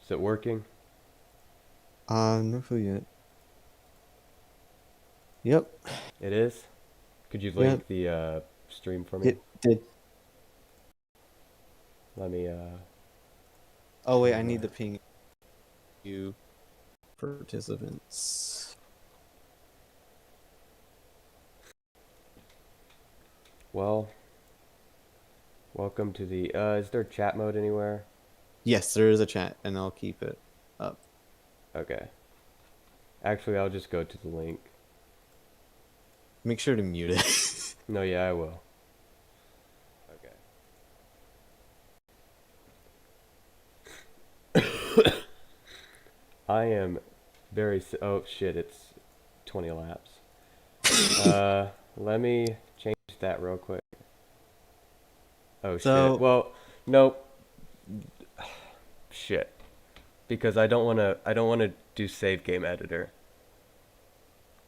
Is it working? No clue yet. Yep. It is? Could you Yep. link the stream for me? It did. Let me Oh wait, share I my... need to ping you participants. Well, welcome to the... is there chat mode anywhere? Yes, there is a chat, and I'll keep it up. Okay. Actually, I'll just go to the link. Make sure to mute it. No, yeah, I will. Okay. I am very... Oh, shit, it's 20 laps. Let me change that real quick. Oh, shit. So, Well, nope. Shit. Because I don't want to do save game editor.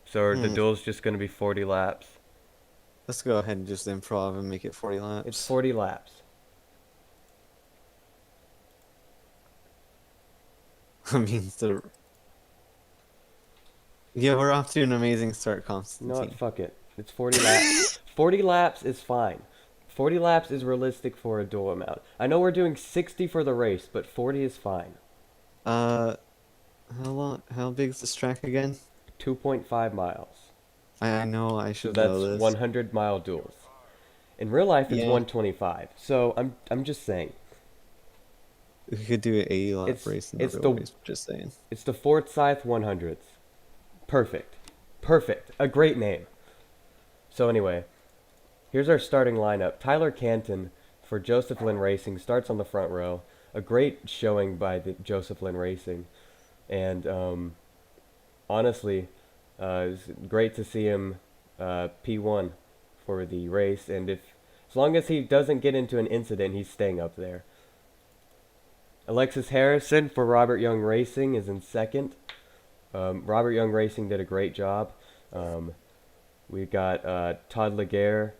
So are the hmm, duel's just going to be 40 laps? let's go ahead and just improv and make it 40 It's laps. 40 laps. I mean, yeah, we're off to an amazing start, You know what? Constantine. Fuck it. It's 40 laps. 40 laps is fine. 40 laps is realistic for a duel amount. I know we're doing 60 for the race, but 40 is fine. Uh, how long? How big's this track again? 2.5 miles. I know I So should know that's this. 100-mile duels. In real life, it's Yeah, 125. So I'm just saying. we could do an 80 lap It's race in the it's real the race. Just saying. it's the Forsythe 100s. Perfect. Perfect. A great name. So anyway, here's our starting lineup. Tyler Canton for Joseph Lynn Racing starts on the front row. A great showing by the Joseph Lynn Racing, and honestly, it's great to see him P1 for the race. And if as long as he doesn't get into an incident, he's staying up there. Alexis Harrison for Robert Young Racing is in second. Robert Young Racing did a great job. Um, we got Todd Laguerre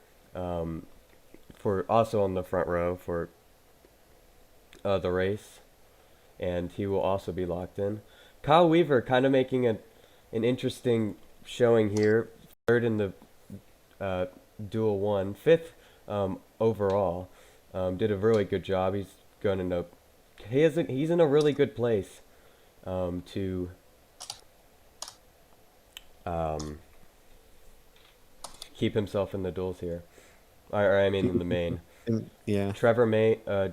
for also on the front row for the race, and he will also be locked in. Kyle Weaver kind of making an interesting showing here, third in the uh, Duel 1, fifth overall. Did a really good job. He's in a really good place to um, keep himself in the duels here. Or I mean in the main. Yeah.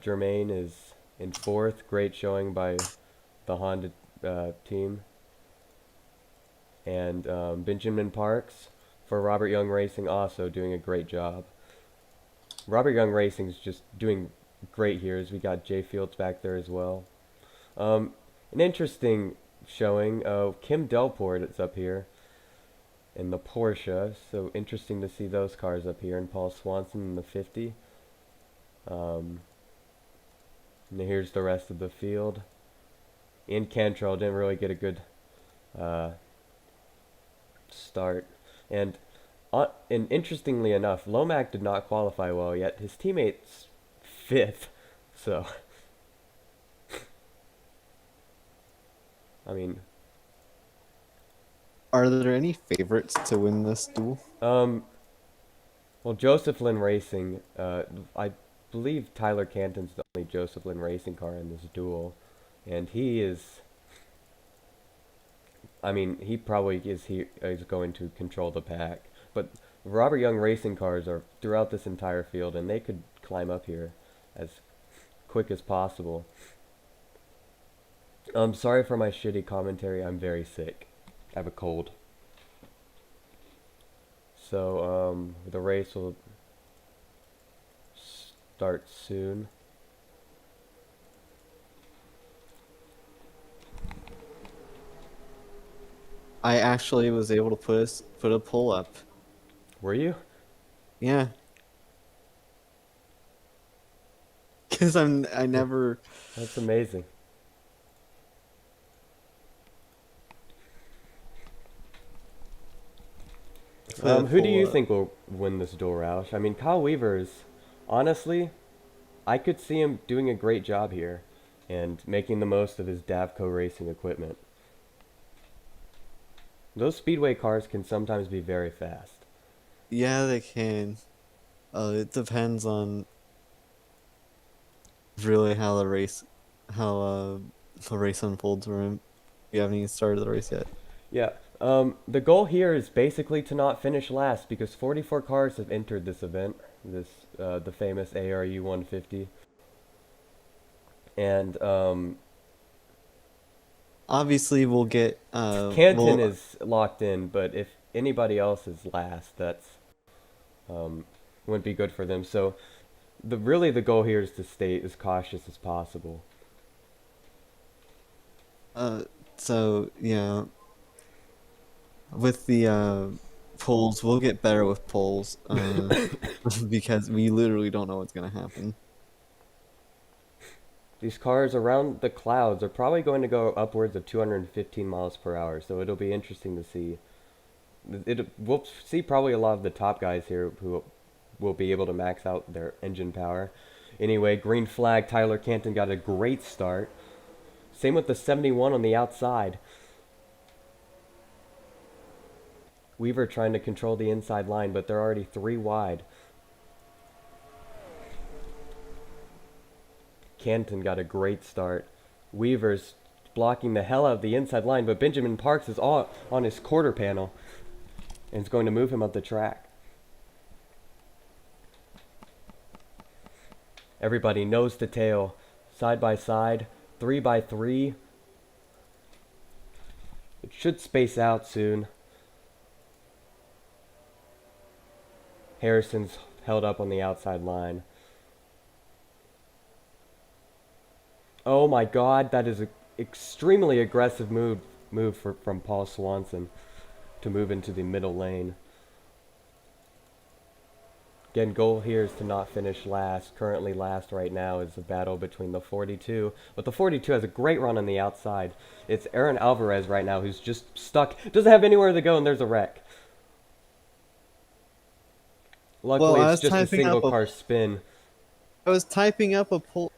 Germain is in fourth. Great showing by the Honda team. And Benjamin Parks for Robert Young Racing also doing a great job. Robert Young Racing's just doing great here as we got Jay Fields back there as well. An interesting showing. Kim Delport is up here in the Porsche, so interesting to see those cars up here. And Paul Swanson in the 50. Um, and here's the rest of the field. Ian Cantrell didn't really get a good uh, start. And interestingly enough, Lomac did not qualify well yet. His teammate's fifth. So, I mean, Are there any favorites to win this duel? um, well, Joseph Lynn Racing, I believe Tyler Canton's the only Joseph Lynn Racing car in this duel. And he is, I mean, he is going to control the pack. But Robert Young Racing cars are throughout this entire field, and they could climb up here as quick as possible. I'm sorry for my shitty commentary. I'm very sick. I have a cold. So, the race will start soon. I actually was able to put a poll up. Were you? Yeah, because I never. That's amazing. Put a Who do poll you up. think will win this duel, Roush? I mean, Kyle Weaver's, honestly, I could see him doing a great job here. and making the most of his Davco racing equipment. Those speedway cars can sometimes be very fast. Yeah, they can. It depends on really how the race unfolds for him. We haven't even started the race yet. Yeah. The goal here is basically to not finish last because 44 cars have entered this event, the famous AARU 150, and Obviously, we'll get Canton is locked in. But if anybody else is last, that's um, wouldn't be good for them. So the goal here is to stay as cautious as possible. uh so yeah, with the polls, we'll get better with polls because we literally don't know what's gonna happen. These cars around the clouds are probably going to go upwards of 215 miles per hour, so it'll be interesting to see. We'll see probably a lot of the top guys here who will be able to max out their engine power. Anyway, green flag, Tyler Canton got a great start. Same with the 71 on the outside. Weaver trying to control the inside line, but they're already 3 wide. Canton got a great start. Weaver's blocking the hell out of the inside line, but Benjamin Parks is on his quarter panel and it's going to move him up the track. Everybody nose to tail, side by side, 3 by 3. It should space out soon. Harrison's held up on the outside line. Oh my god, that is an extremely aggressive move from Paul Swanson to move into the middle lane. Again, goal here is to not finish last. Currently last right now is a battle between the 42. But the 42 has a great run on the outside. It's Aaron Alvarez right now who's just stuck. Doesn't have anywhere to go and there's a wreck. Well, Luckily, it's just a single car spin. I was typing up a poll.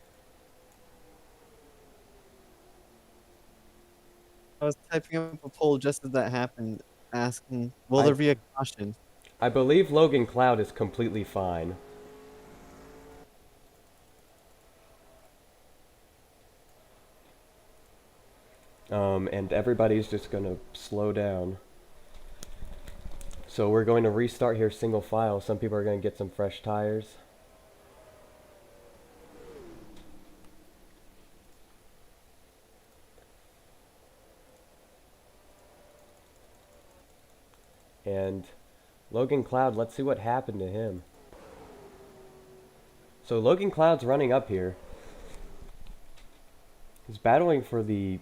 I was typing up a poll just as that happened, asking, "Will I there be a caution?" I believe Logan Cloud is completely fine. And everybody's just gonna slow down. So we're going to restart here single file. Some people are going to get some fresh tires. And Logan Cloud, let's see what happened to him. So Logan Cloud's running up here. He's battling for the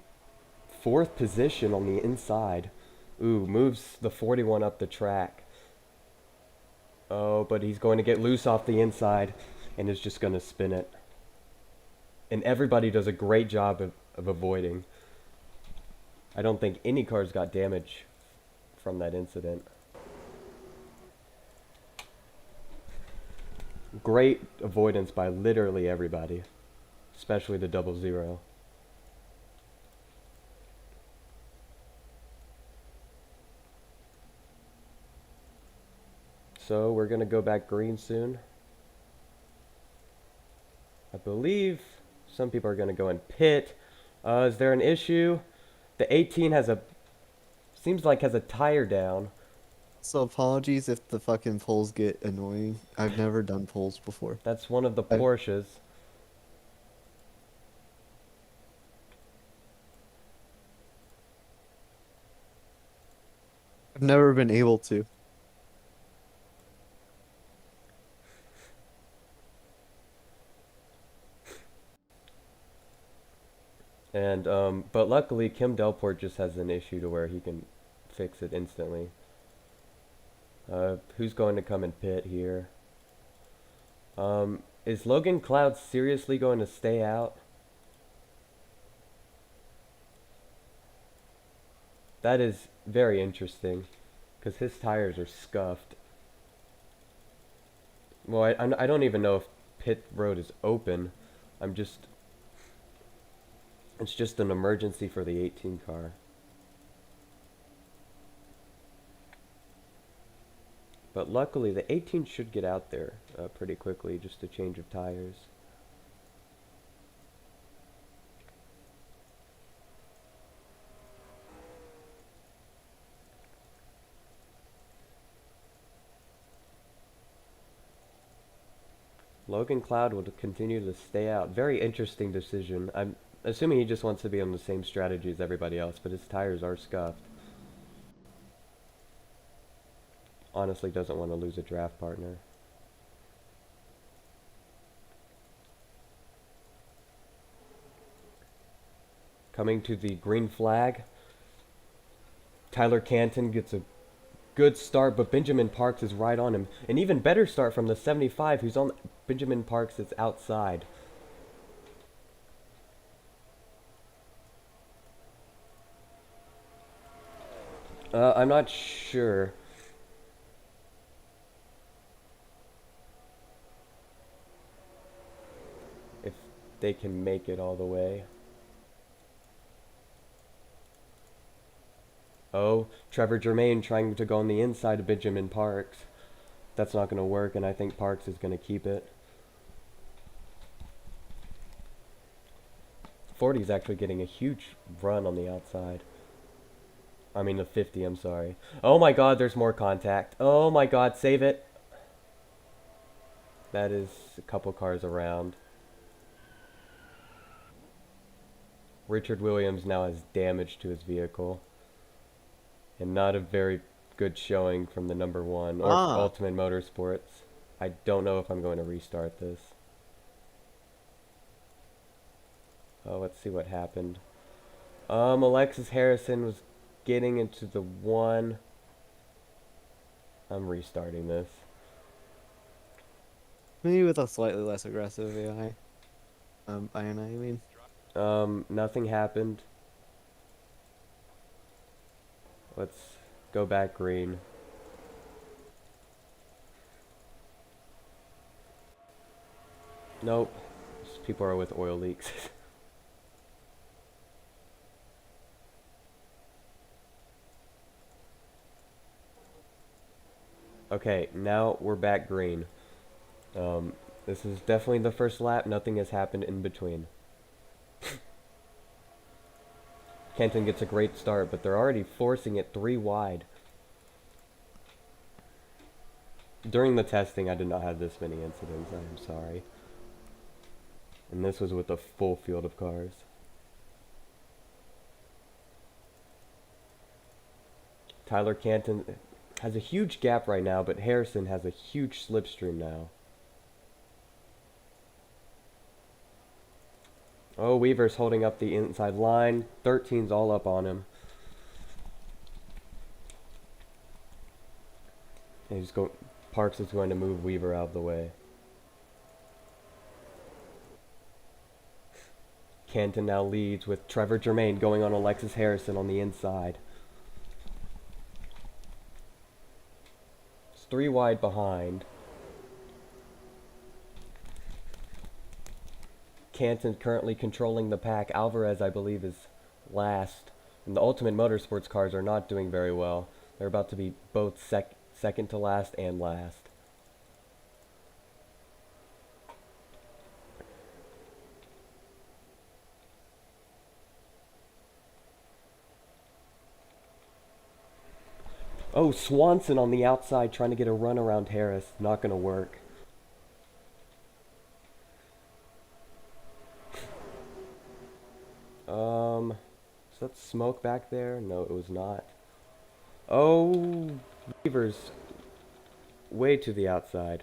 4th position on the inside. Ooh, moves the 41 up the track. Oh, but he's going to get loose off the inside and is just going to spin it. And everybody does a great job of avoiding. I don't think any cars got damage from that incident. Great avoidance by literally everybody, especially the 00. So we're going to go back green soon. I believe some people are going to go in pit. Is there an issue? The 18 seems like has a tire down. So apologies if the fucking polls get annoying. I've never done polls before. That's one of the I- Porsches. I've never been able to. And but luckily Kim Delport just has an issue to where he can fix it instantly. Who's going to come and pit here? Is Logan Cloud seriously going to stay out? That is very interesting, because his tires are scuffed. Well, I don't even know if pit road is open. I'm just It's just an emergency for the 18 car. But luckily, the 18 should get out there pretty quickly, just a change of tires. Logan Cloud will continue to stay out. Very interesting decision. I'm assuming he just wants to be on the same strategy as everybody else, but his tires are scuffed. Honestly doesn't want to lose a draft partner. Coming to the green flag. Tyler Canton gets a good start, but Benjamin Parks is right on him. An even better start from the 75, who's on Benjamin Parks is outside. I'm not sure. If they can make it all the way. Oh, Trevor Germain trying to go on the inside of Benjamin Parks. That's not going to work, and I think Parks is going to keep it. 40 is actually getting a huge run on the outside. I mean the 50, I'm sorry. Oh my god, there's more contact. Oh my god, save it. That is a couple cars around. Richard Williams now has damage to his vehicle. And not a very good showing from the number 1 or Ultimate Motorsports. I don't know if I'm going to restart this. Oh, let's see what happened. Alexis Harrison was getting into the 1. I'm restarting this. Maybe with a slightly less aggressive AI. INI, I mean. Nothing happened. Let's go back green. Nope. Just people are with oil leaks. Okay, now we're back green. This is definitely the first lap. Nothing has happened in between. Kenton gets a great start, but they're already forcing it 3 wide. During the testing, I did not have this many incidents. I am sorry. And this was with a full field of cars. Tyler Canton has a huge gap right now, but Harrison has a huge slipstream now. Oh, Weaver's holding up the inside line. 13's all up on him. And Parks is going to move Weaver out of the way. Canton now leads with Trevor Germain going on Alexis Harrison on the inside. It's 3 wide behind. Canton currently controlling the pack. Alvarez, I believe, is last. And the Ultimate Motorsports cars are not doing very well. They're about to be both second to last and last. Oh, Swanson on the outside trying to get a run around Harris. Not going to work. Is that smoke back there? No, it was not. Oh, Weaver's way to the outside.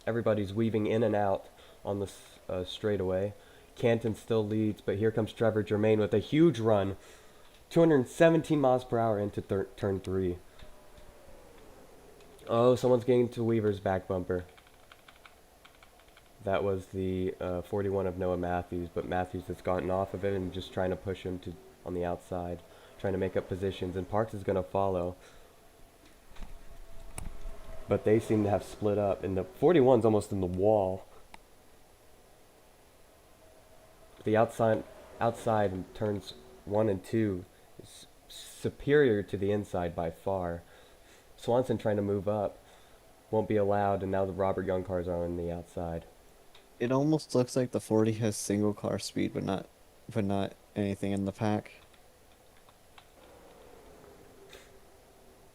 Everybody's weaving in and out on the straightaway. Canton still leads, but here comes Trevor Germain with a huge run. 217 miles per hour into turn 3. Oh, someone's getting to Weaver's back bumper. That was the 41 of Noah Matthews, but Matthews has gotten off of it and just trying to push him to on the outside, trying to make up positions, and Parks is going to follow. But they seem to have split up, and the 41's almost in the wall. The outside in turns 1 and 2 is superior to the inside by far. Swanson trying to move up won't be allowed, and now the Robert Young cars are on the outside. It almost looks like the 40 has single car speed, but not anything in the pack.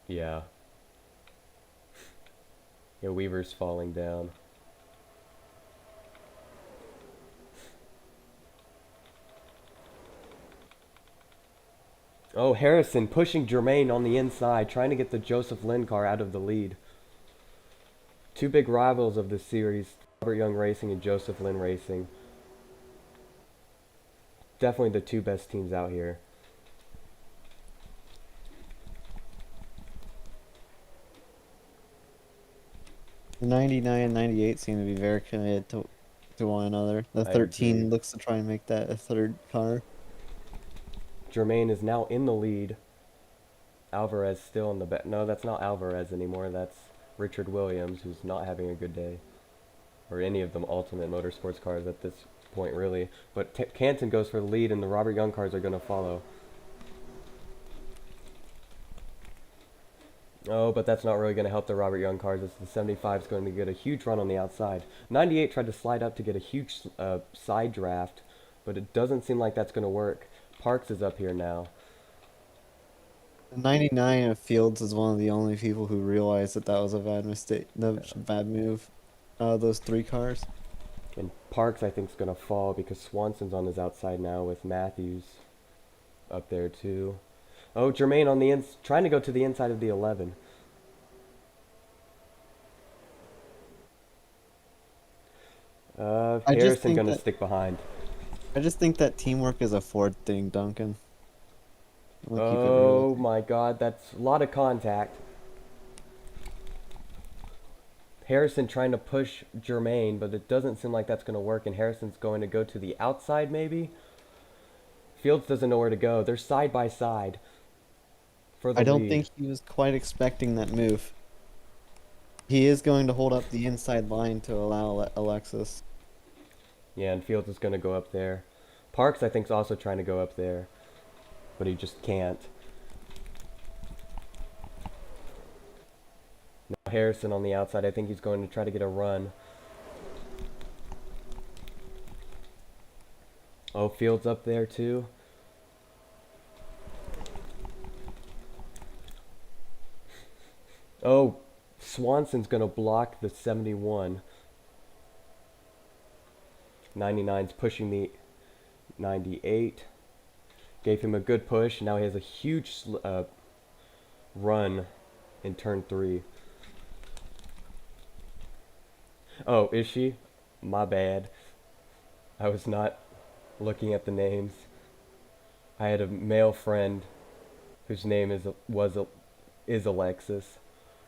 Yeah. Yeah, Weaver's falling down. Oh, Harrison pushing Germain on the inside, trying to get the Joseph Lynn car out of the lead. Two big rivals of the series, Robert Young Racing and Joseph Lynn Racing. Definitely the two best teams out here. The 99 and 98 seem to be very committed to one another. The I agree. 13 looks to try and make that a third car. Germain is now in the lead. Alvarez still in the back. No, that's not Alvarez anymore. That's Richard Williams, who's not having a good day. Or any of them Ultimate Motorsports cars at this point, really. But Canton goes for the lead, and the Robert Young cars are going to follow. Oh, but that's not really going to help the Robert Young cars. As the 75 is going to get a huge run on the outside. 98 tried to slide up to get a huge side draft, but it doesn't seem like that's going to work. Parks is up here now. The 99 of Fields is one of the only people who realized that that was a bad mistake, the bad move. Those three cars. And Parks, I think, is going to fall because Swanson's on his outside now with Matthews up there, too. Oh, Germain on the trying to go to the inside of the 11. I just Harrison think going to that stick behind. I just think that teamwork is a Ford thing, Duncan. We'll keep it real with Oh you. my god, that's a lot of contact. Harrison trying to push Germain, but it doesn't seem like that's going to work, and Harrison's going to go to the outside, maybe? Fields doesn't know where to go. They're side by side for the I don't lead. think he was quite expecting that move. He is going to hold up the inside line to allow Alexis. Yeah, and Fields is going to go up there. Parks, I think, is also trying to go up there, but he just can't. Now Harrison on the outside. I think he's going to try to get a run. Oh, Fields up there, too. Oh, Swanson's going to block the 71. 99's pushing the 98. Gave him a good push. Now he has a huge run in turn 3. Oh, is she? My bad. I was not looking at the names. I had a male friend whose name is Alexis.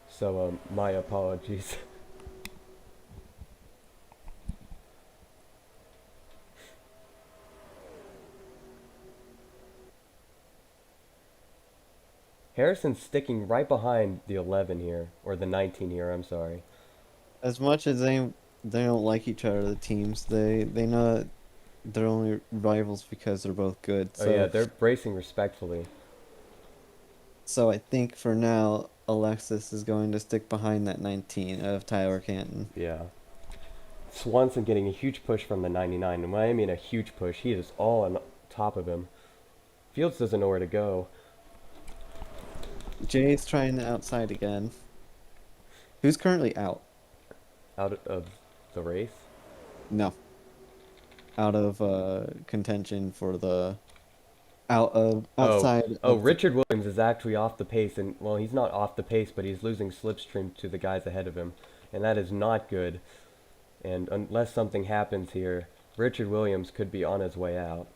So my apologies. Harrison's sticking right behind the 11 here, or the 19 here, I'm sorry. As much as they don't like each other, the teams, they know that they're only rivals because they're both good. Oh yeah, So they're racing respectfully. so I think for now Alexis is going to stick behind that 19 of Tyler Canton. Yeah. Swanson getting a huge push from the 99, and when I mean a huge push, he is all on top of him. Fields doesn't know where to go. Jay's trying the outside again. Who's currently out? Out of the race. No. Out of contention for the out of Oh, outside oh, of the Richard Williams is actually off the pace, and well, he's not off the pace, but he's losing slipstream to the guys ahead of him, and that is not good. And unless something happens here, Richard Williams could be on his way out.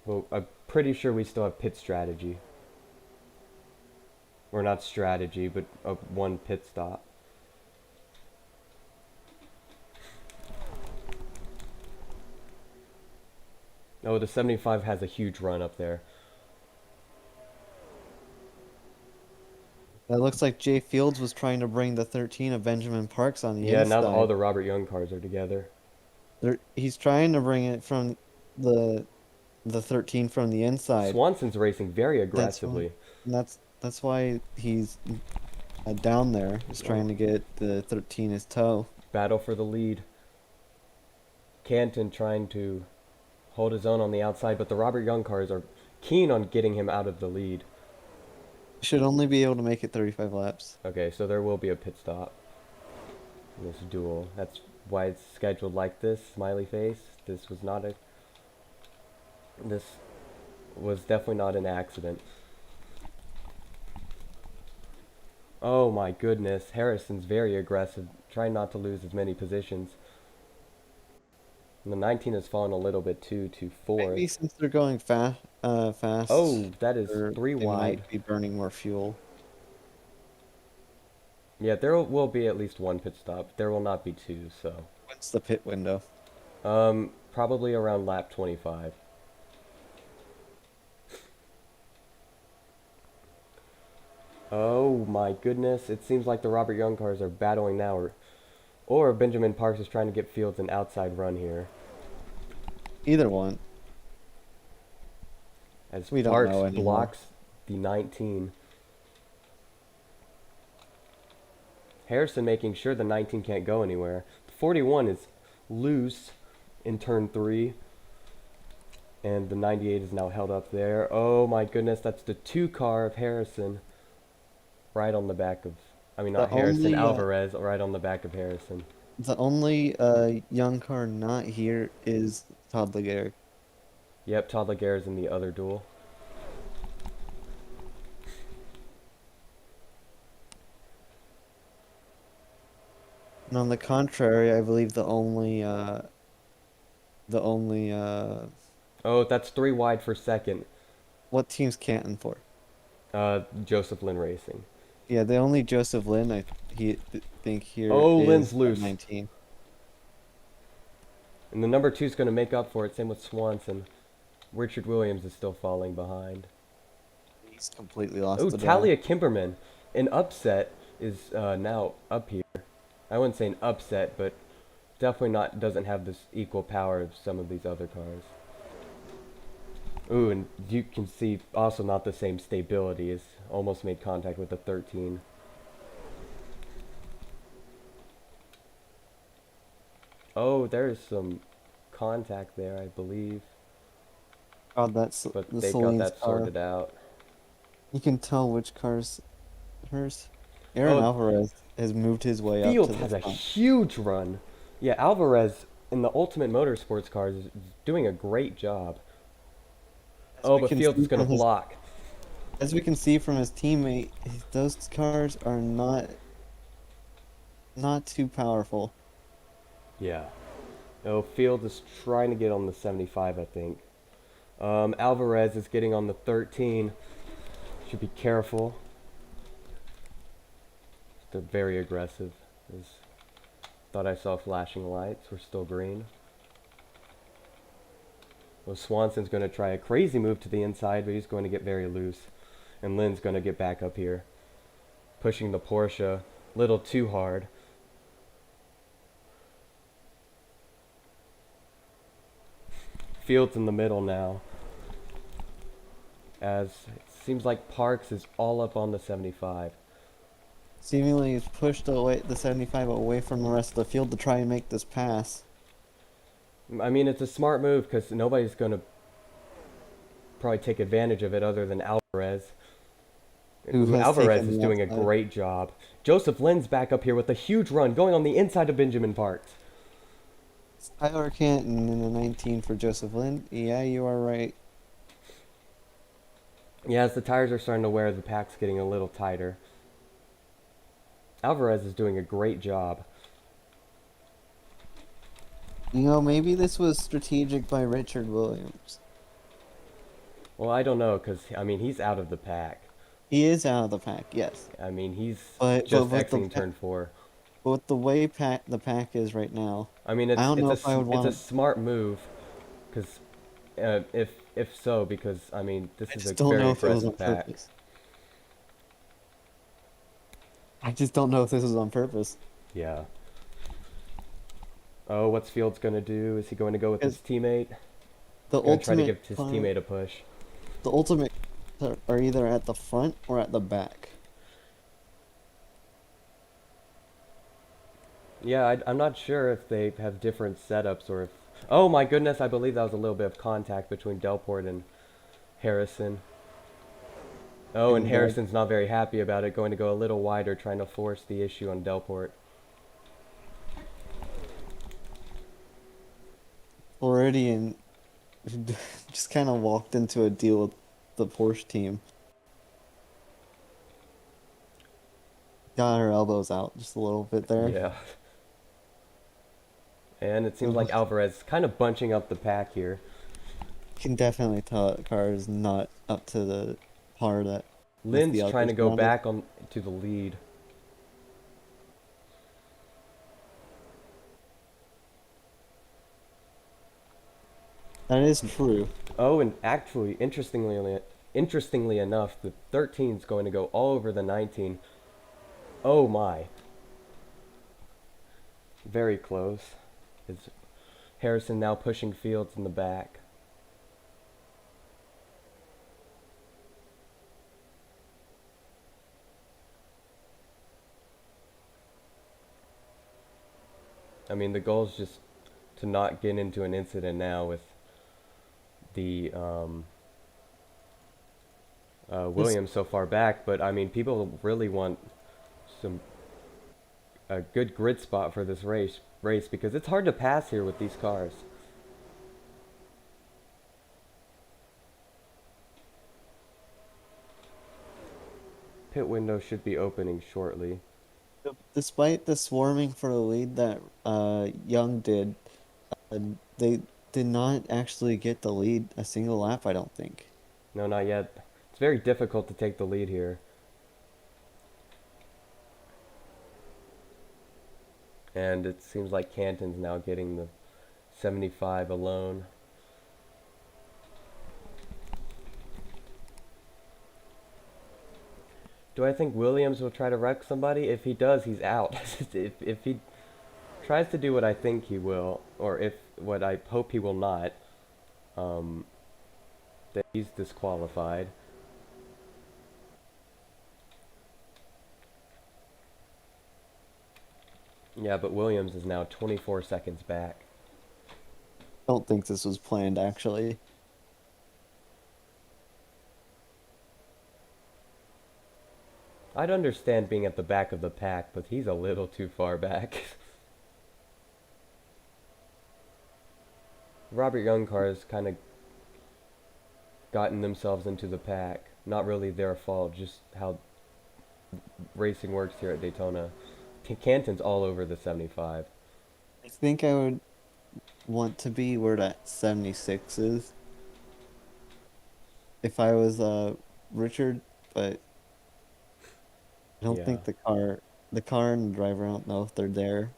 Well, I'm pretty sure we still have pit strategy. Or not strategy, but one pit stop. Oh, the 75 has a huge run up there. It looks like Jay Fields was trying to bring the 13 of Benjamin Parks on the Yeah, now all inside. the Robert Young cars are together. He's trying to bring it from the the 13 from the inside. Swanson's racing very That's why. aggressively. That's why he's down there. He's Oh, trying to get the 13 his toe. battle for the lead. Canton trying to hold his own on the outside, but the Robert Young cars are keen on getting him out of the lead. Should only be able to make it 35 laps. Okay, so there will be a pit stop in this duel. That's why it's scheduled like this, smiley face. This was definitely not an accident. Oh my goodness, Harrison's very aggressive, trying not to lose as many positions. And the 19 has fallen a little bit too to fourth. Maybe since they're going fast, Oh, that is or three they wide. might be burning more fuel. Yeah, there will be at least one pit stop. There will not be two, so. What's the pit window? Probably around lap 25. Oh my goodness, it seems like the Robert Young cars are battling now, or Benjamin Parks is trying to get Fields an outside run here. Either one. As We don't Parks know anymore. blocks the 19. Harrison making sure the 19 can't go anywhere. The 41 is loose in turn 3. And the 98 is now held up there. Oh my goodness, that's the 2 car of Harrison. Right on the back of, I mean The not Harrison, only Alvarez, right on the back of Harrison. the only young car not here is Todd Laguerre. Yep, Todd Laguerre's in the other duel. And on the contrary, I believe the only Oh, that's 3 wide for second. what team's Canton for? Joseph Lynn Racing. Yeah, the only Joseph Lynn think here Oh, Lynn's is loose. 19. And the number 2 is going to make up for it. Same with Swanson. Richard Williams is still falling behind. He's completely lost Oh, the Talia Kimberman. An upset is now up here. I wouldn't say an upset, but definitely not doesn't have this equal power of some of these other cars. Ooh, and you can see also not the same stability. It's almost made contact with the 13. Oh, there's some contact there, I believe. God, that's But the they've got Celine's that car. sorted out. You can tell which car's hers. Aaron Oh, Alvarez has moved his way up to Fields the has a front. huge run. Yeah, Alvarez in the Ultimate Motorsports cars is doing a great job. As Oh, we but can Fields see is going from to his, block. as we can see from his teammate, those cars are not too powerful. Yeah. Oh, Fields is trying to get on the 75, I think. Alvarez is getting on the 13. Should be careful. They're very aggressive. Thought I saw flashing lights. We're still green. Well, Swanson's going to try a crazy move to the inside, but he's going to get very loose. And Lynn's going to get back up here. Pushing the Porsche a little too hard. Fields in the middle now. As it seems like Parks is all up on the 75. Seemingly, he's pushed away the 75 away from the rest of the field to try and make this pass. I mean, it's a smart move because nobody's going to probably take advantage of it other than Alvarez. Who has Alvarez taken is the doing a outside. great job. Joseph Lynn's back up here with a huge run going on the inside of Benjamin Parks. Tyler Canton in the 19 for Joseph Lynn. Yeah, you are right. Yeah, as the tires are starting to wear, the pack's getting a little tighter. Alvarez is doing a great job. You know, maybe this was strategic by Richard Williams. Well, I don't know because, I mean, he's out of the pack. He is out of the pack, yes. I mean, he's But just with the exiting turn 4. with the way the pack is right now, I mean, I don't know if I would it's a want. smart move because if so, because I mean, this I is a just don't very know if it was on aggressive pack. purpose. I just don't know if this is on purpose. Yeah. Oh, what's Fields going to do? Is he going to go with his Because teammate? the Going to try to ultimate give his car, teammate a push. the ultimate are either at the front or at the back. Yeah, I'm not sure if they have different setups or if... Oh my goodness, I believe that was a little bit of contact between Delport and Harrison. Oh, and And Harrison's not very happy about it, going to go a little wider, trying to force the issue on Delport. Floridian just kind of walked into a deal with the Porsche team. Got her elbows out just a little bit there. Yeah. And it seems You like Alvarez is kind of bunching up the pack here. can definitely tell the car is not up to the par that with the Lynn's trying others to go around it. back on to the lead. That is true. Oh, and actually, interestingly enough, the 13 is going to go all over the 19. Oh my. Very close. Is Harrison now pushing Fields in the back. I mean, the goal is just to not get into an incident now with the This Williams so far back, but I mean, people really want some a good grid spot for this race because it's hard to pass here with these cars. Pit window should be opening shortly. Despite the swarming for the lead that Young did, uh, they did not actually get the lead a single lap, I don't think. No, not yet. It's very difficult to take the lead here. And it seems like Canton's now getting the 75 alone. Do I think Williams will try to wreck somebody? If he does, he's out. If he tries to do what I think he will, or if what I hope he will not, um, then he's disqualified. Yeah, but Williams is now 24 seconds back. I don't think this was planned actually. I'd understand being at the back of the pack, but he's a little too far back. Robert Young cars kind of gotten themselves into the pack. Not really their fault, just how racing works here at Daytona. Canton's all over the 75. I think I would want to be where that 76 is if I was Richard, but I don't Yeah. think the car and the driver, I don't know if they're there.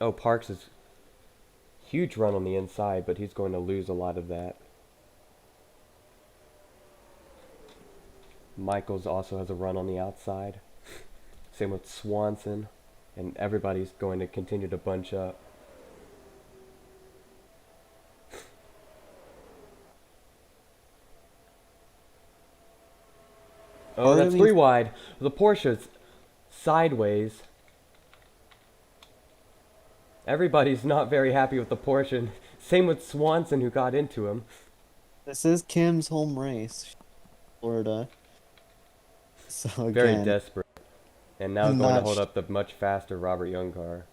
Oh, Parks is huge run on the inside, but he's going to lose a lot of that. Michaels also has a run on the outside. Same with Swanson, and everybody's going to continue to bunch up. Oh, Part of that's me, three wide. The Porsche's sideways. Everybody's not very happy with the Porsche. Same with Swanson, who got into him. this is Kim's home race, Florida. So Very again, desperate. And now I'm going to not hold up the much faster Robert Young car.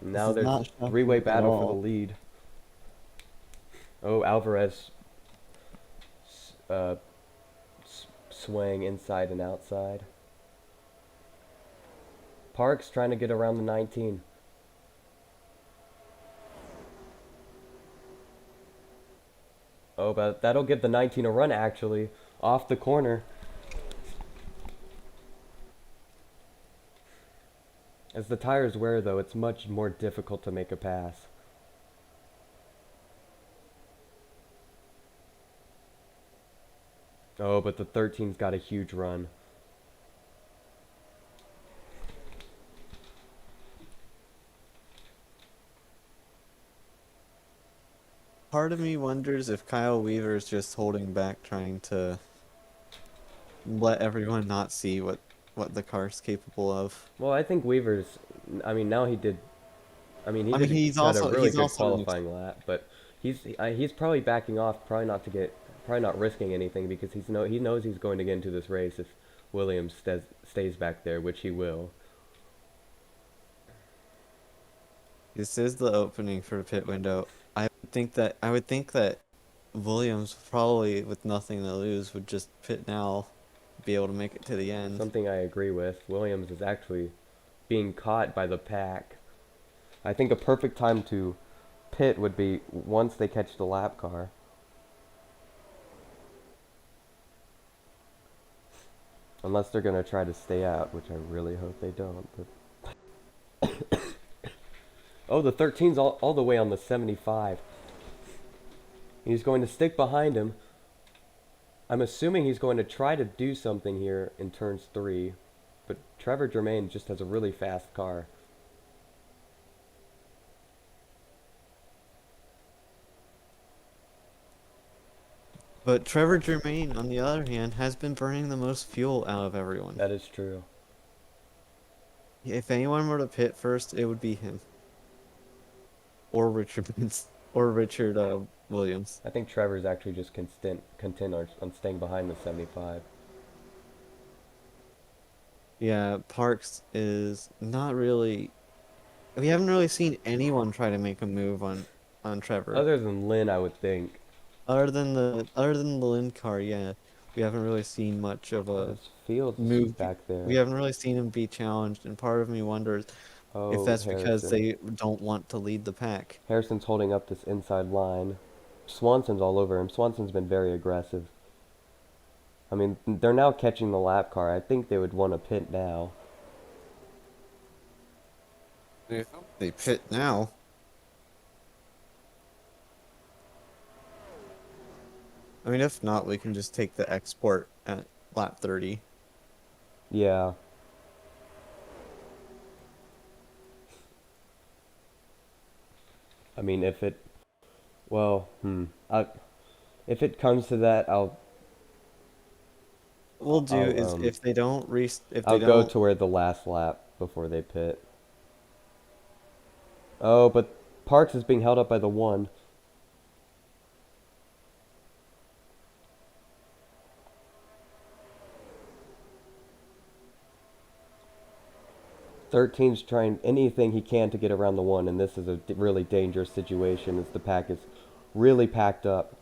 this Now is there's a not shocking three-way at battle for the all. lead. Oh, Alvarez uh, swaying inside and outside. Parks trying to get around the 19. Oh, but that'll give the 19 a run actually. Off the corner. As the tires wear though, it's much more difficult to make a pass. Oh, but the 13's got a huge run. Part of me wonders if Kyle Weaver is just holding back, trying to let everyone not see what the car's capable of. Well, I think Weaver's. I mean, now he did. I mean, he I mean, got a really he's good also an qualifying lap, but he's probably backing off, probably not risking anything because he knows he's going to get into this race if Williams stays back there, which he will. This is the opening for the pit window. I would think that Williams probably with nothing to lose would just pit now, be able to make it to the end. Something I agree with. Williams is actually being caught by the pack. I think a perfect time to pit would be once they catch the lap car. Unless they're going to try to stay out, which I really hope they don't. But oh, the 13's all the way on the 75. He's going to stick behind him. I'm assuming he's going to try to do something here in turns 3. But Trevor Germain just has a really fast car. But Trevor Germain, on the other hand, has been burning the most fuel out of everyone. That is true. If anyone were to pit first, it would be him. Or or Richard Williams. I think Trevor's actually just content on staying behind the 75. Yeah, Parks is not really. We haven't really seen anyone try to make a move on Trevor. Other than Lynn, I would think. Other than the Lynn car, yeah, we haven't really seen much of Oh, a there's Fields move. back We there. haven't really seen him be challenged, and part of me wonders if Oh, that's because Harrison. they don't want to lead the pack. Harrison's holding up this inside line. Swanson's all over him. Swanson's been very aggressive. I mean, they're now catching the lap car. I think they would want to pit now. They pit now. I mean, if not, we can just take the export at lap 30. Yeah. I mean, if it, well, if it comes to that, We'll do I'll, is if they don't if I'll they go don't. to where the last lap before they pit. Oh, but Parks is being held up by the 1. 13's trying anything he can to get around the 1, and this is a really dangerous situation as the pack is really packed up.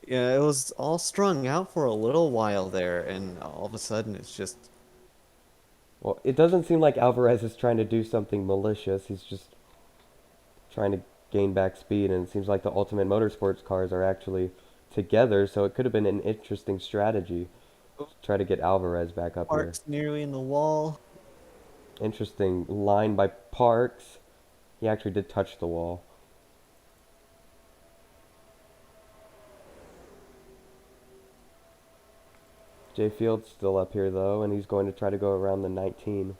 Yeah, it was all strung out for a little while there, and all of a sudden it's just. Well, it doesn't seem like Alvarez is trying to do something malicious. He's just trying to gain back speed, and it seems like the Ultimate Motorsports cars are actually together, so it could have been an interesting strategy to try to get Alvarez back up here. Parks nearly in the wall. Interesting line by Parks. He actually did touch the wall. Jay Field's still up here though, and he's going to try to go around the 19.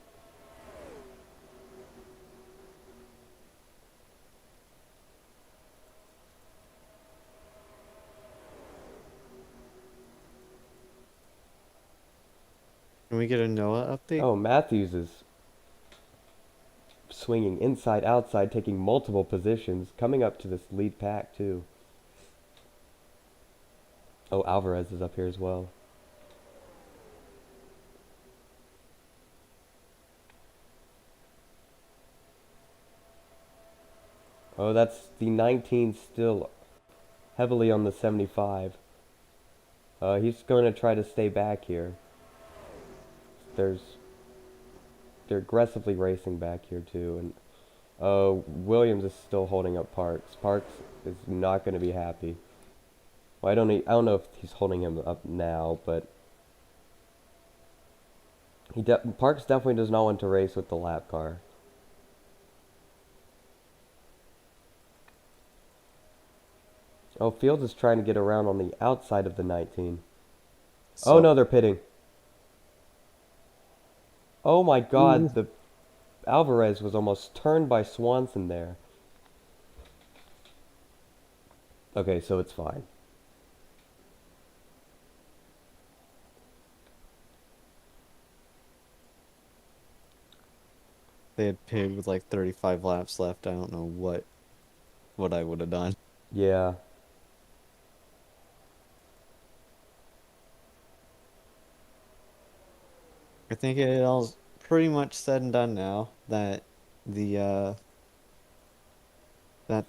Can we get a Noah update? Oh, Matthews is swinging inside, outside, taking multiple positions, coming up to this lead pack too. Oh, Alvarez is up here as well. Oh, that's the 19 still heavily on the 75. He's going to try to stay back here. There's they're aggressively racing back here too, and Williams is still holding up Parks. Parks is not going to be happy. Well, I don't know if he's holding him up now, but Parks definitely does not want to race with the lap car. Oh, Fields is trying to get around on the outside of the 19. Oh So, no, they're pitting. Oh my ooh, God, the Alvarez was almost turned by Swanson there. Okay, so it's fine. they had pitted with like 35 laps left. I don't know what I would have done. Yeah. I think it all's pretty much said and done now that the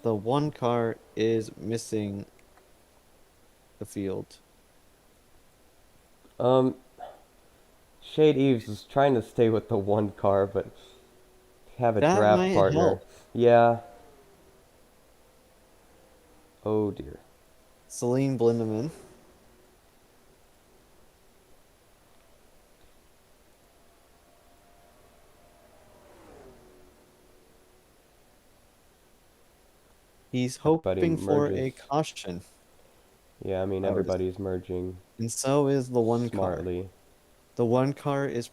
one car is missing the field. Um, Shade Eves is trying to stay with the one car, but have a That draft might partner. help. Yeah. Oh dear. Celine Blindeman. He's Everybody hoping for merges. a caution, Yeah, I mean I would, everybody's merging and so is the one car. smartly. The one car is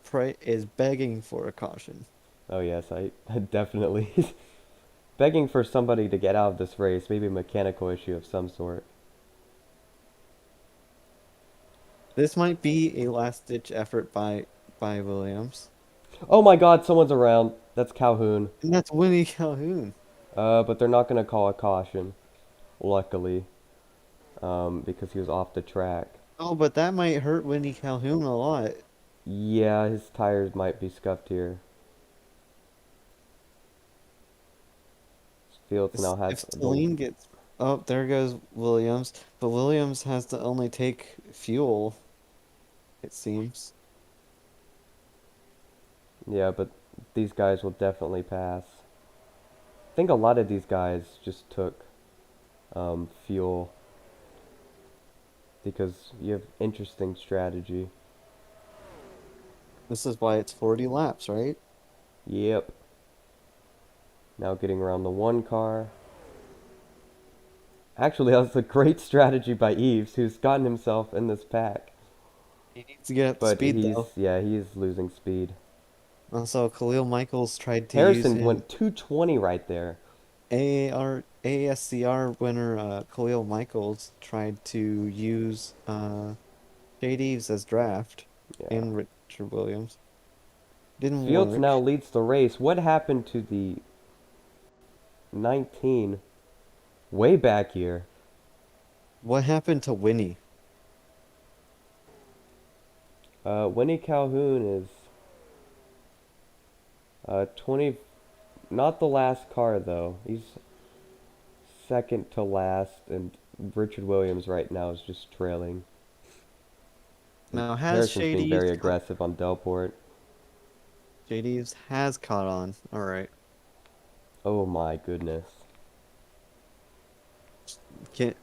begging for a caution. Oh yes, I definitely begging for somebody to get out of this race. Maybe a mechanical issue of some sort. This might be a last-ditch effort by Williams, Oh my God, someone's around. That's Calhoun. and that's Winnie Calhoun. But they're not gonna call a caution, luckily, because he was off the track. Oh, but that might hurt Winnie Calhoun a lot. Yeah, his tires might be scuffed here. Fields now has If the. Celine gets, oh, there goes Williams. But Williams has to only take fuel, it seems. Yeah, but these guys will definitely pass. I think a lot of these guys just took fuel because you have interesting strategy. This is why it's 40 laps, right? Yep. Now getting around the one car. Actually, that was a great strategy by Eves, who's gotten himself in this pack. He needs to get up to But speed though. he's losing speed. Also, Khalil Michaels tried to use Harrison his went 220 right there. AASCR winner Khalil Michaels tried to use Jade Eves as draft Yeah. and Richard Williams. Didn't Fields now work. leads the race. What happened to the 19 way back here? What happened to Winnie? Winnie Calhoun is 20. Not the last car though. He's second to last, and Richard Williams right now is just trailing. And Now has Harrison's Shade being Eves very caught? aggressive on Delport. Jade Eves has caught on. All right. Oh my goodness. Kim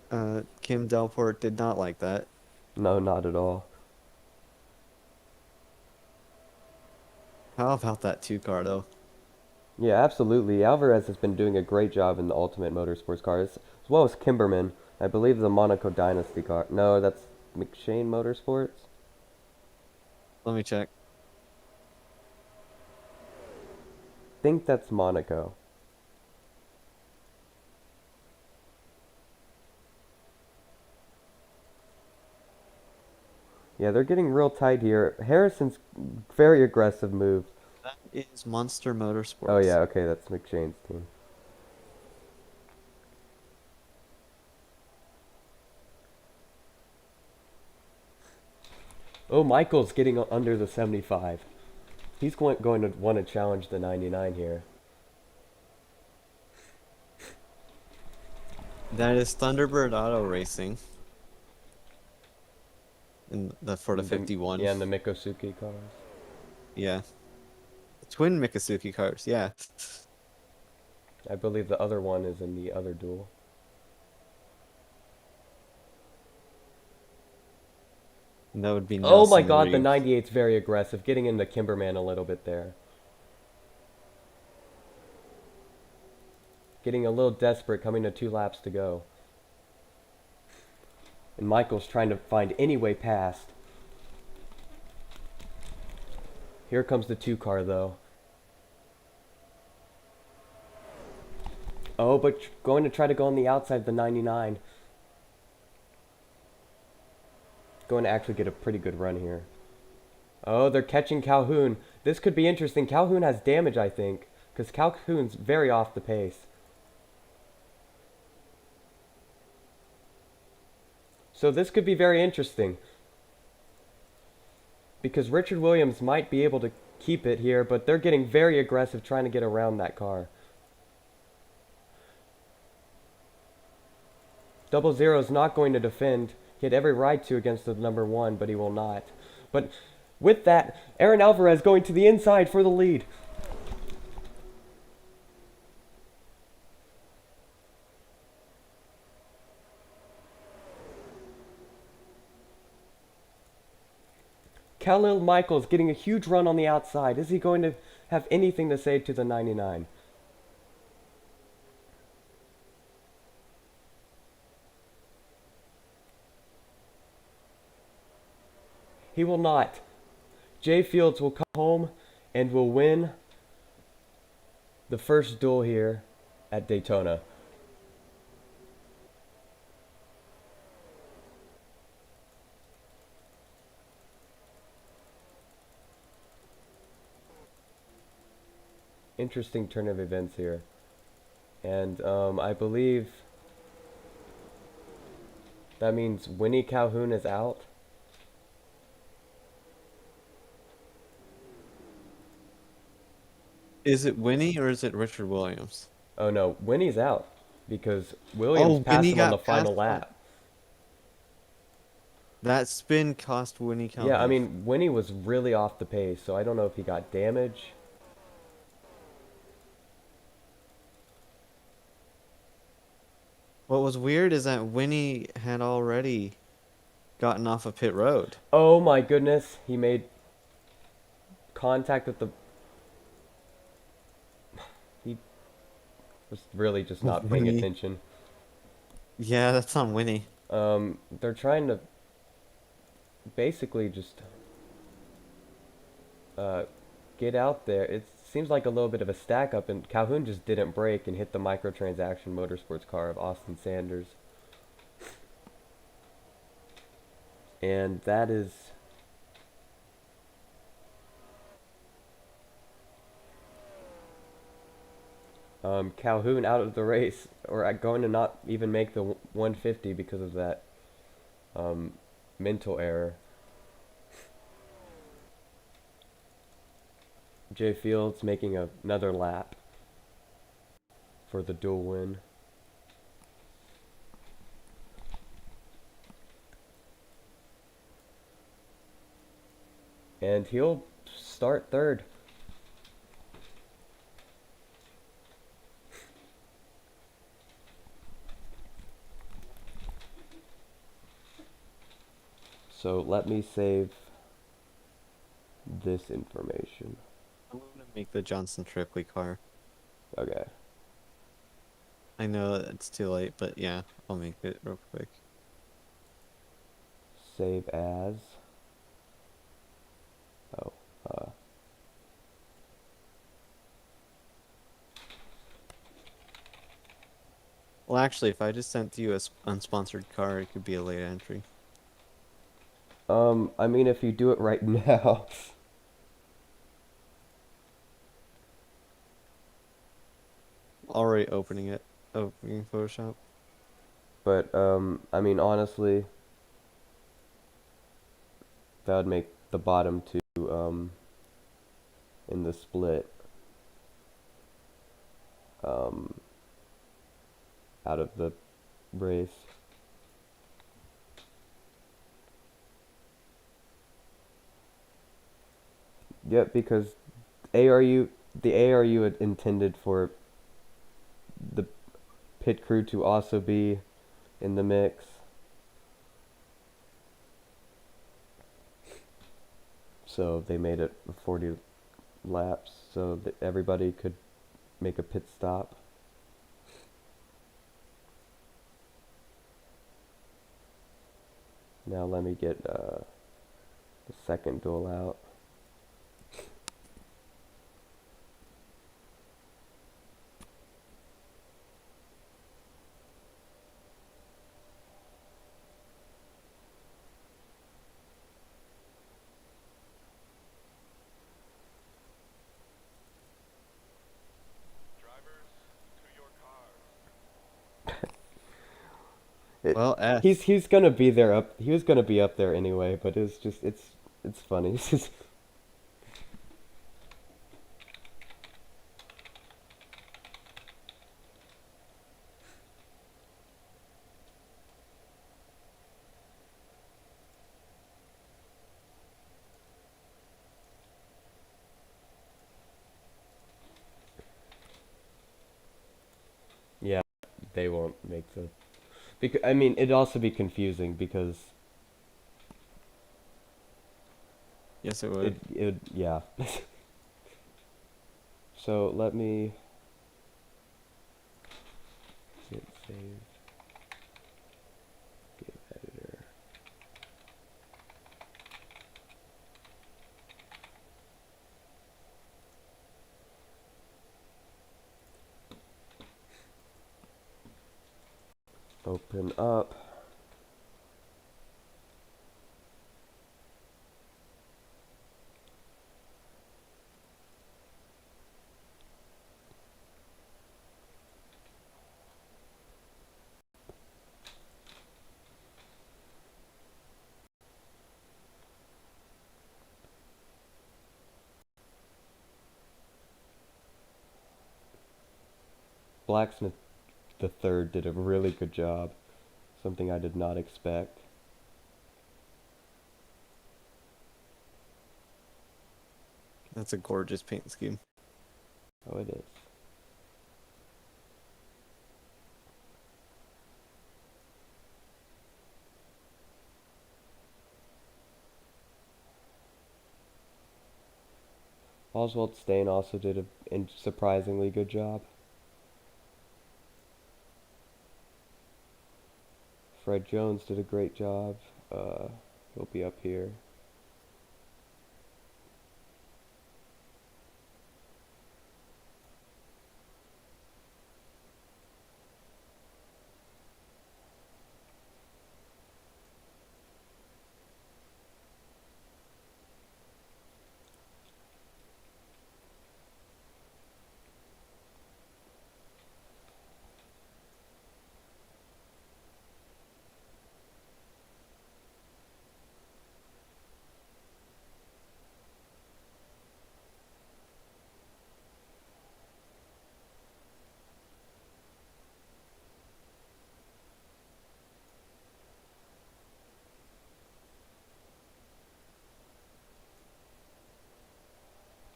Delport did not like that. No, not at all. How about that two car though? Yeah, absolutely. Alvarez has been doing a great job in the Ultimate Motorsports cars, as well as Kimberman. I believe the Monaco Dynasty car. No, that's McShane Motorsports. Let me check. Think that's Monaco. Yeah, they're getting real tight here. Harrison's very aggressive move. That is Monster Oh Motorsports. yeah, okay, that's McShane's team. Oh, Michael's getting under the 75. He's going to want to challenge the 99 here. That is Thunderbird Auto Racing in the for the 51. Yeah, and the Mikosuke cars. Yeah. Twin Mikazuki cars, yeah. I believe the other one is in the other duel. And that would be Oh my Nelson god, the Reeves. 98's very aggressive, getting into Kimberman a little bit there. Getting a little desperate, coming to 2 laps to go. And Michael's trying to find any way past. Here comes the 2 car though. Oh, but going to try to go on the outside of the 99. Going to actually get a pretty good run here. Oh, they're catching Calhoun. This could be interesting. Calhoun has damage, I think, because Calhoun's very off the pace. So this could be very interesting, because Richard Williams might be able to keep it here, but they're getting very aggressive trying to get around that car. 00 is not going to defend. He had every right to against the number 1, but he will not. But with that, Aaron Alvarez going to the inside for the lead. Khalil Michaels getting a huge run on the outside. Is he going to have anything to say to the 99? He will not. Jay Fields will come home and will win the first duel here at Daytona. Interesting turn of events here. And I believe that means Winnie Calhoun is out. Is it Winnie or is it Richard Williams? Oh no, Winnie's out because Williams Oh, passed Winnie him on the got final passed on. lap. That spin cost Winnie Yeah, I Calhoun. mean, Winnie was really off the pace, so I don't know if he got damage. What was weird is that Winnie had already gotten off of pit road. Oh my goodness, he made contact with the... He was really just not paying Winnie. attention. Yeah, that's on Winnie. They're trying to basically just uh, get out there. It seems like a little bit of a stack up, and Calhoun just didn't brake and hit the microtransaction motorsports car of Austin Sanders. And that is... Calhoun out of the race, or going to not even make the 150 because of that mental error. Jay Fields making another lap for the dual win. And he'll start third. So let me save this information. I'm gonna make the Johnson Trickley car. Okay. I know it's too late, but yeah, I'll make it real quick. Save as. Oh. Well, actually, if I just sent you a unsponsored car, it could be a late entry. I mean, if you do it right now. Already opening it. Opening Photoshop. But, I mean, honestly, that would make the bottom two, in the split, out of the race. Yep, because ARU, the ARU had intended for the pit crew to also be in the mix. So they made it 40 laps so that everybody could make a pit stop. Now let me get the second duel out. It, Well, F. he's gonna be there up. He was gonna be up there anyway, but it's funny. It's just, yeah, they won't make the. Because I mean, it'd also be confusing because Yes, it would. it yeah. So let me hit save, game editor, open up. Blacksmith the third did a really good job. Something I did not expect. That's a gorgeous paint scheme. Oh, it is. Oswald Stain also did a surprisingly good job. Fred Jones did a great job. He'll be up here.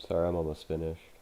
Sorry, I'm almost finished.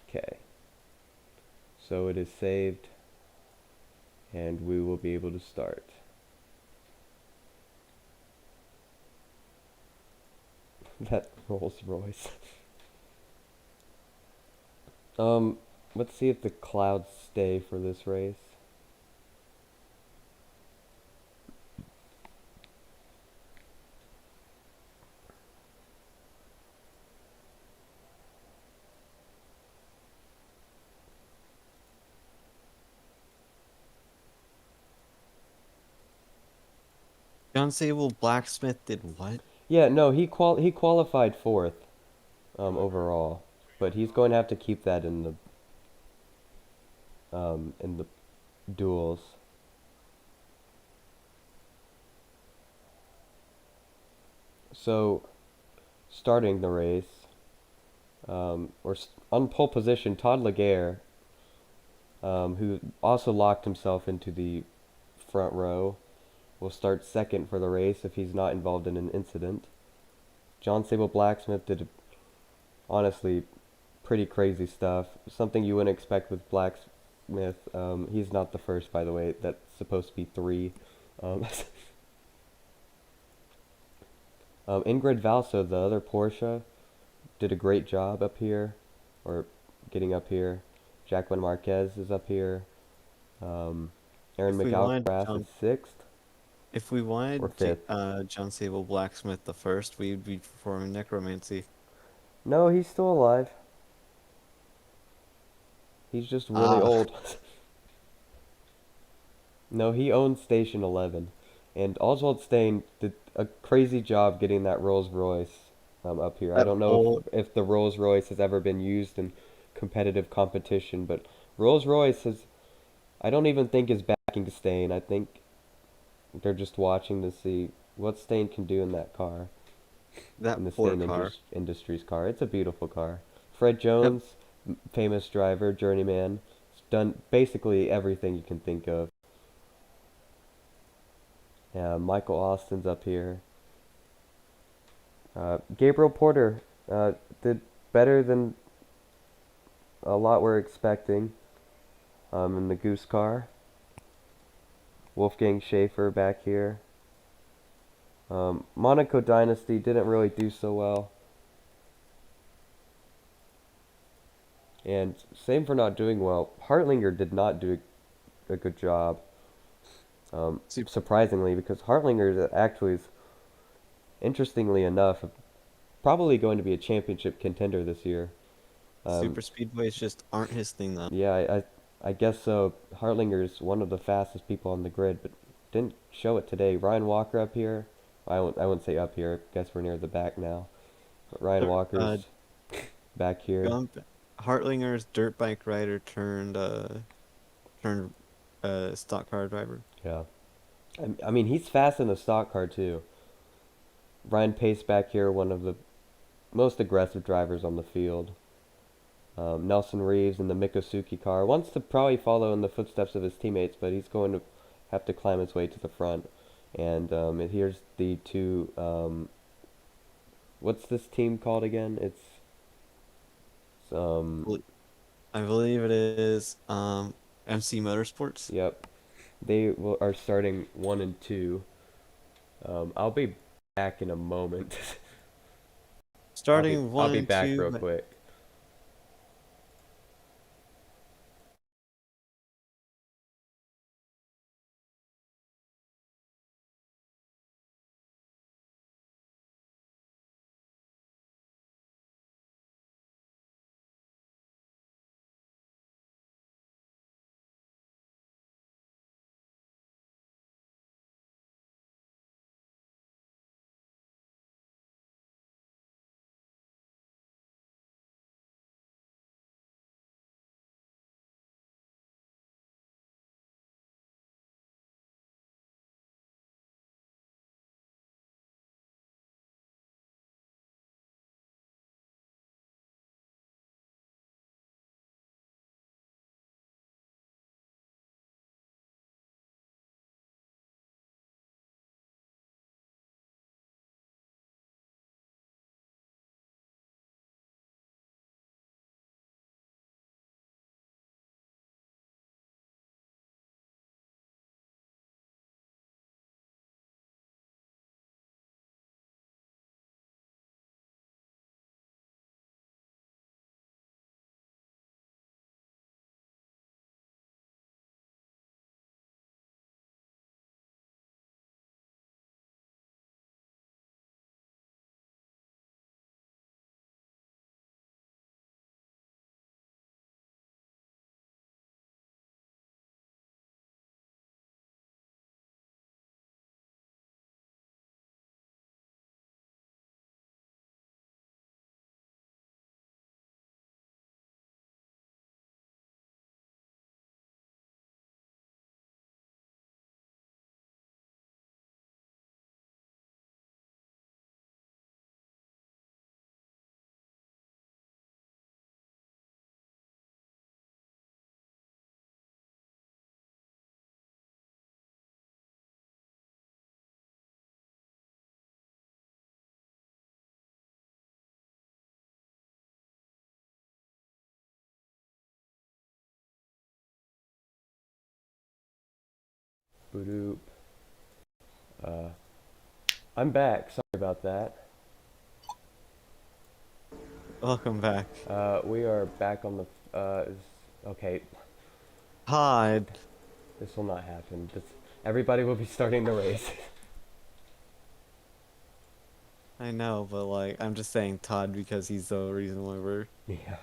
Okay. So it is saved, and we will be able to start. That Rolls Royce. um, let's see if the clouds stay for this race. John Sable Blacksmith did what? Yeah, no, he qualified fourth overall, but he's going to have to keep that in the duels. So starting the race, on pole position, Todd Laguerre, who also locked himself into the front row, will start second for the race if he's not involved in an incident. John Sable Blacksmith did honestly pretty crazy stuff. Something you wouldn't expect with Blacksmith. He's not the first, by the way. That's supposed to be three. Um, Ingrid Valso, the other Porsche, did a great job up here, or getting up here. Jacqueline Marquez is up here. Um, Aaron If we wanted McAlcraft is John, sixth if we or wanted fifth. John Sable Blacksmith the first, we'd be performing necromancy. No, he's still alive. He's just really Ah, old. No, he owns Station 11. And Oswald Stain did a crazy job getting that Rolls Royce up here. I that don't know old if the Rolls Royce has ever been used in competitive competition, but Rolls Royce has, I don't even think is backing Stain. I think they're just watching to see what Stain can do in that car, in that the poor Stain car. Industries car. It's a beautiful car. Fred That Jones, famous driver, journeyman, has done basically everything you can think of. Yeah, Michael Austin's up here. Gabriel Porter did better than a lot were expecting in the Goose car. Wolfgang Schaefer back here. Monaco Dynasty didn't really do so well. And same for not doing well. Hartlinger did not do a good job, super, surprisingly, because Hartlinger is actually, interestingly enough, probably going to be a championship contender this year. Um, super speedways just aren't his thing though. Yeah, I guess so. Hartlinger's one of the fastest people on the grid, but didn't show it today. Ryan Walker up here. I wouldn't say up here. Guess we're near the back now. But Ryan Uh, Walker's back here. Gump, Hartlinger's dirt bike rider turned stock car driver. Yeah. I mean, he's fast in the stock car too. Ryan Pace back here, one of the most aggressive drivers on the field. Nelson Reeves in the Mikosuki car wants to probably follow in the footsteps of his teammates, but he's going to have to climb his way to the front. And here's the two. What's this team called again? It's Bel- I believe it is MC Motorsports. yep. Are starting 1 and 2. I'll be back in a moment. Starting I'll one be and back real two. quick. Boop. Uh, I'm back. Sorry about that. Welcome back. We are back on the. Okay, Todd. this will not happen. Everybody will be starting the race. I know, but like I'm just saying Todd because he's the reason why we're. Yeah.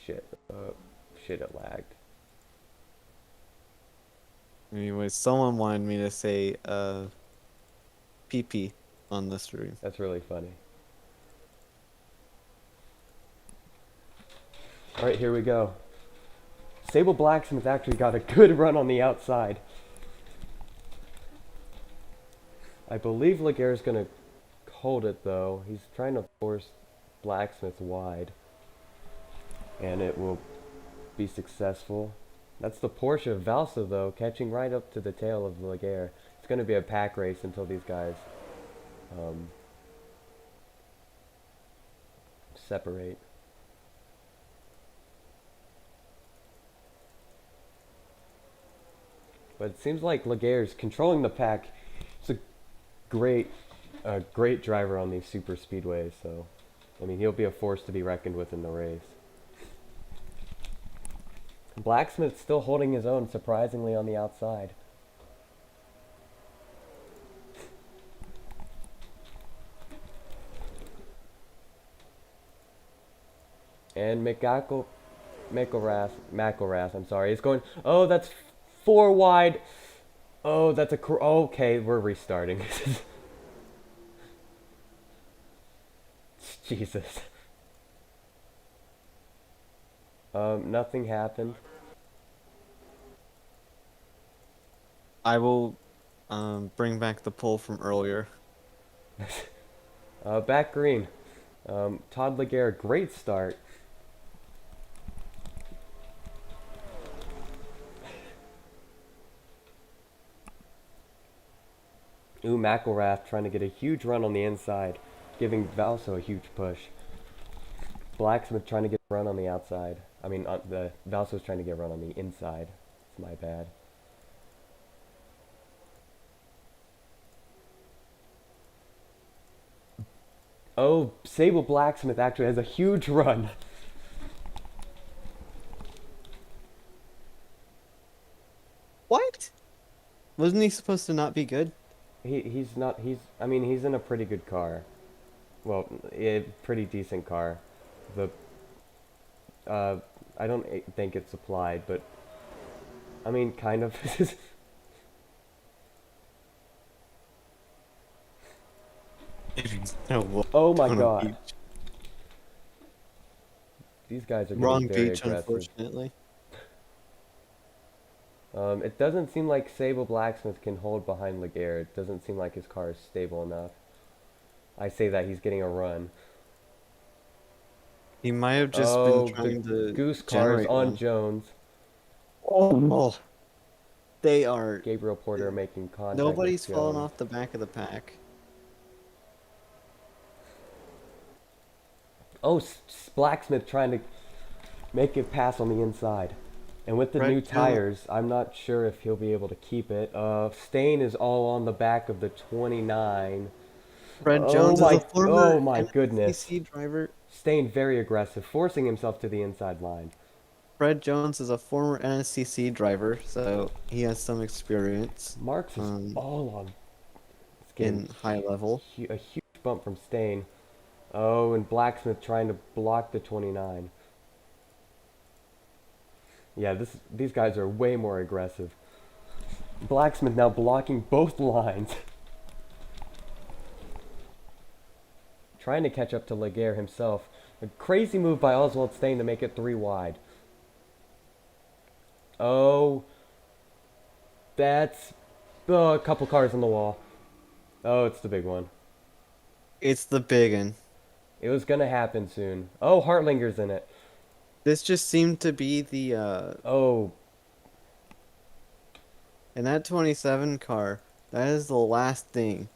Shit. Shit, it lagged. Anyway, someone wanted me to say PP on the stream. That's really funny. All right, here we go. Sable Blacksmith actually got a good run on the outside. I believe Laguerre's gonna hold it though. He's trying to force Blacksmith wide, and it will be successful. That's the Porsche of Valsa though, catching right up to the tail of Laguerre. It's gonna be a pack race until these guys um, separate. But it seems like Laguerre's controlling the pack. It's a great, great driver on these super speedways. So, I mean, he'll be a force to be reckoned with in the race. Blacksmith's still holding his own, surprisingly, on the outside. And McElrath, I'm sorry, is going. Oh, that's 4 wide. Oh, that's a. Okay, we're restarting. Jesus. Nothing happened. I will bring back the poll from earlier. Back green. Todd Laguerre, great start. Ooh, McElrath trying to get a huge run on the inside, giving Valso a huge push. Blacksmith trying to get a run on the outside. I mean, the Valso's trying to get a run on the inside. It's my bad. Oh, Sable Blacksmith actually has a huge run. What? Wasn't he supposed to not be good? He's not, I mean, he's in a pretty good car. Well, a pretty decent car. The, I don't think it's applied, but, I mean, kind of. No, Oh my Daytona god. Beach. These guys are getting Wrong very beach, aggressive. unfortunately. It doesn't seem like Sable Blacksmith can hold behind Laguerre. It doesn't seem like his car is stable enough. I say that he's getting a run. He might have just been Oh, the trying to goose cars generate on one. Jones. Oh, they are. Gabriel Porter making contact with Nobody's fallen Jones. off the back of the pack. Oh, Blacksmith trying to make it pass on the inside. And with the Brett new Jones. tires, I'm not sure if he'll be able to keep it. Stain is all on the back of the 29. Fred Jones is a Oh former my goodness. NSCC driver. Stain very aggressive, forcing himself to the inside line. Fred Jones is a former NSCC driver, so he has some experience Marks is all on. It's getting in high level. a huge bump from Stain. Oh, and Blacksmith trying to block the 29. Yeah, these guys are way more aggressive. Blacksmith now blocking both lines. Trying to catch up to Laguerre himself. A crazy move by Oswald Stain to make it 3 wide. Oh, that's a couple cars on the wall. Oh, it's the big one. It's the big one. It was gonna happen soon. Oh, Hartlinger's in it. This just seemed to be the Oh, in that 27 car, that is the last thing.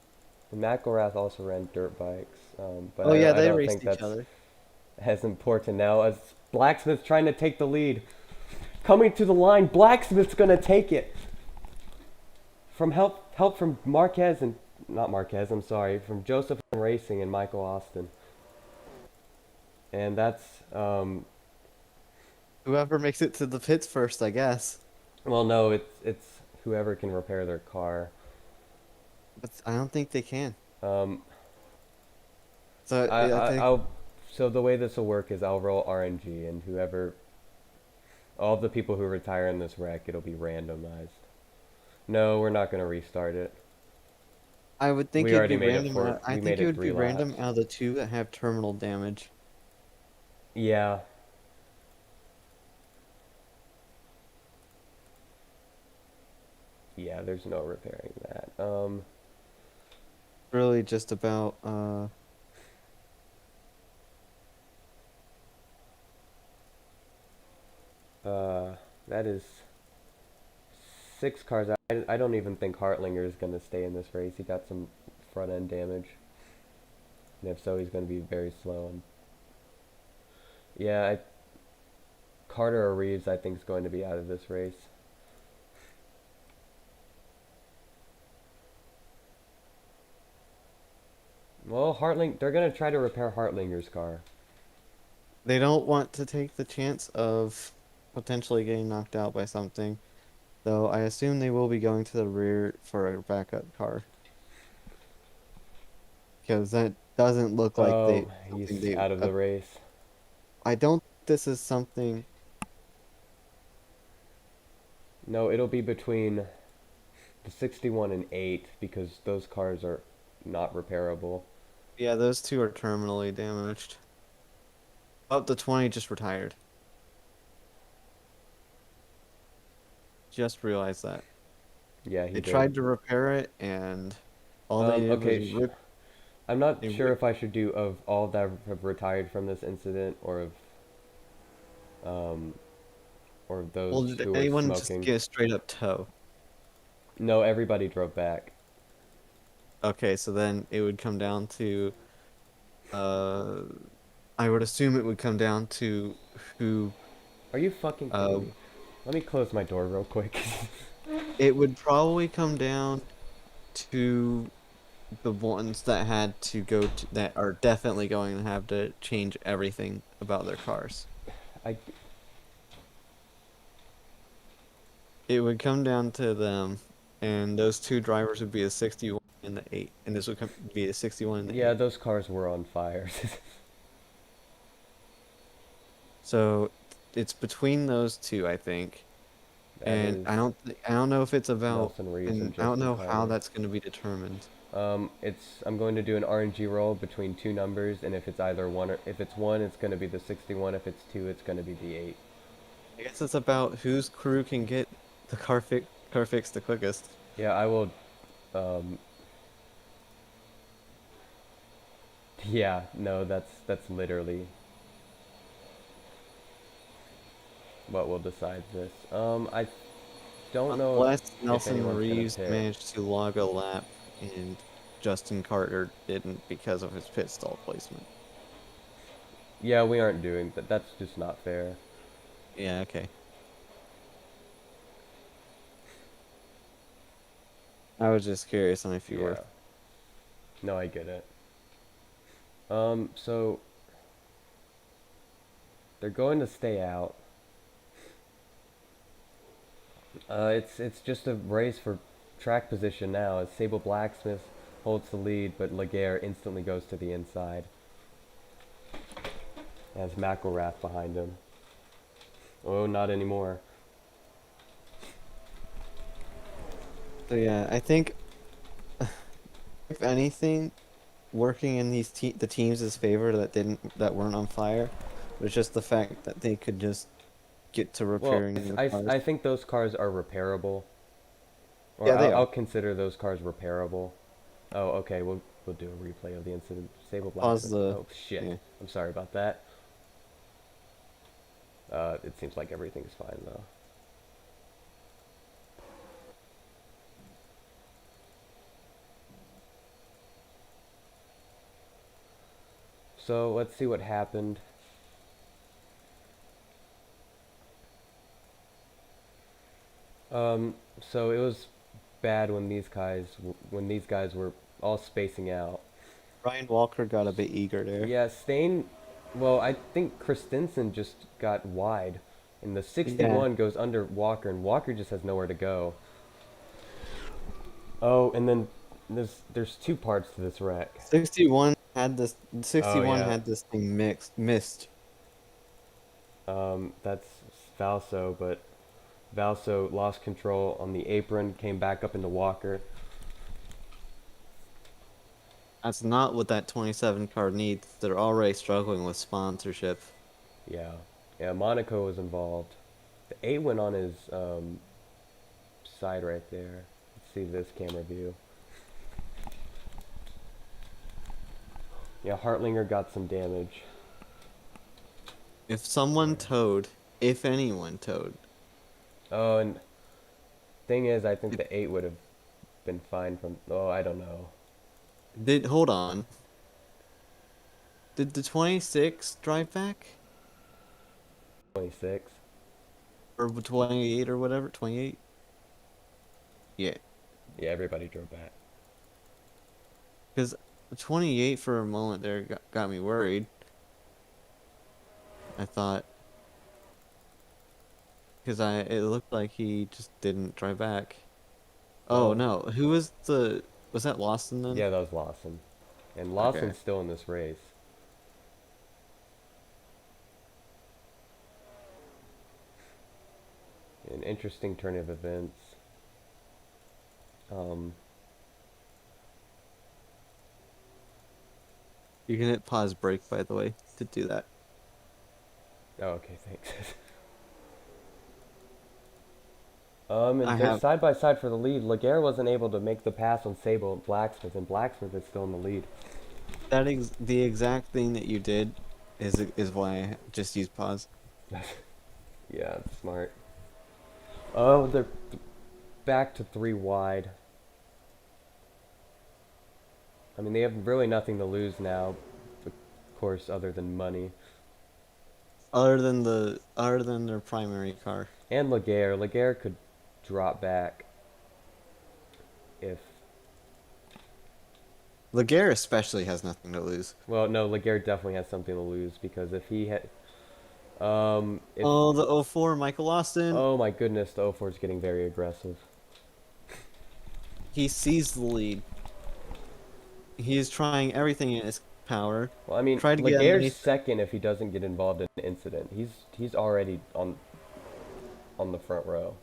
McElrath also ran dirt bikes, but Oh yeah, I they don't raced think each that's other. as important now as Blacksmith trying to take the lead. coming to the line. Blacksmith's gonna take it. From help from Marquez and not Marquez. I'm sorry, from Joseph Racing and Michael Austin. And that's Whoever makes it to the pits first, I guess. well, no, it's whoever can repair their car. But I don't think they can. Um, So I, I I think I'll so the way this will work is I'll roll RNG and whoever all the people who retire in this wreck, it'll be randomized. No, we're not gonna restart it. I would think We it'd already be made it random. for I we think made it it would be three random laps. out of the two that have terminal damage. Yeah. Yeah, there's no repairing that. Really just about uh that is 6 cars. I don't even think Hartlinger is going to stay in this race. He got some front end damage. And if so, he's going to be very slow. And yeah, Carter or Reeves, I think, is going to be out of this race. Well, they're going to try to repair Hartlinger's car. they don't want to take the chance of potentially getting knocked out by something. Though I assume they will be going to the rear for a backup car. Because that doesn't look like Oh, they he's something they out of the race. I don't think this is something. No, it'll be between the 61 and 8 because those cars are not repairable. Yeah, those two are terminally damaged. Oh, the 20 just retired. Just realized that. Yeah, he They did. tried to repair it, and all they did was Okay, rip. I'm not They sure rip. if I should do of all that have retired from this incident um, or of Well, those did who were anyone just smoking. get a straight up tow? No, everybody drove back. Okay, so then it would come down to. Uh, I would assume it would come down to who. Are you fucking Uh, kidding me? Let me close my door real quick. it would probably come down to the ones that had to go to that are definitely going to have to change everything about their cars. I It would come down to them, and those two drivers would be a 61 and the 8, and this would be a 61 and the yeah, 8. those cars were on fire. So it's between those two, I think. That And is I don't know if it's about, Nelson Reeves and and I don't Justin know how Carter. that's going to be determined. I'm going to do an RNG roll between two numbers, and if it's either one or if it's one, it's going to be the 61. If it's two, it's going to be the 8. I guess it's about whose crew can get the car fixed the quickest. Yeah, I will. Um, yeah, no, that's literally what will decide this. I don't know Unless if Nelson anyone's gonna Reeves pit. managed to log a lap and Justin Carter didn't because of his pit stall placement. Yeah, we aren't doing that. That's just not fair. Yeah, okay. I was just curious on if you were. Yeah. No, I get it. So they're going to stay out. It's just a race for track position now. As Sable Blacksmith holds the lead, but Laguerre instantly goes to the inside. Has McElrath behind him. Oh, not anymore. So yeah, I think if anything, working in the teams' favor that weren't on fire was just the fact that they could just get to Well, repairing the cars. I think those cars are repairable. Or Yeah, they I'll are. consider those cars repairable. Oh, okay. We'll do a replay of the incident. Sable Pause Blacksmith. the. Oh shit. Yeah. I'm sorry about that. It seems like everything's fine though. So let's see what happened. So it was bad when these guys were all spacing out. Ryan Walker got a bit eager there. Yeah, Stain. Well, I think Christensen just got wide, and the Yeah. 61 goes under Walker, and Walker just has nowhere to go. Oh, and then there's two parts to this wreck. 61 had this Oh 61 yeah, had this thing missed. that's Valso, but Valso lost control on the apron, came back up into Walker. That's not what that 27 car needs. They're already struggling with sponsorship. Yeah, yeah, Monaco was involved. The 8 went on his side right there. Let's see this camera view. Yeah, Hartlinger got some damage. If someone towed, if anyone towed, Oh, and thing is, I think it the 8 would have been fine from. Oh, I don't know. did. Hold on. Did the 26 drive back? 26. Or 28 or whatever? 28? Yeah. Yeah, everybody drove back. Because 28 for a moment there got me worried. I thought, because it looked like he just didn't drive back. Oh Oh, no, was that Lawson then? yeah, that was Lawson. And Okay. Lawson's still in this race. An interesting turn of events. Um, You can hit pause break, by the way, to do that. oh, okay, thanks. I And they're have side by side for the lead. Laguerre wasn't able to make the pass on Sable and Blacksmith, and Blacksmith is still in the lead. the exact thing that you did is why I just used pause. Yeah, it's smart. Oh, they're back to 3 wide. I mean, they have really nothing to lose now, of course, other than money. Other than their primary car. And Laguerre. Laguerre could drop back if. Laguerre especially has nothing to lose. Well, no, Laguerre definitely has something to lose because if he had. If. Oh, the 04 Michael Austin. Oh my goodness, the 04 is getting very aggressive. He sees the lead. He is trying everything in his power. Well, I mean, Try to get Laguerre's underneath. second if he doesn't get involved in an incident. He's already on the front row.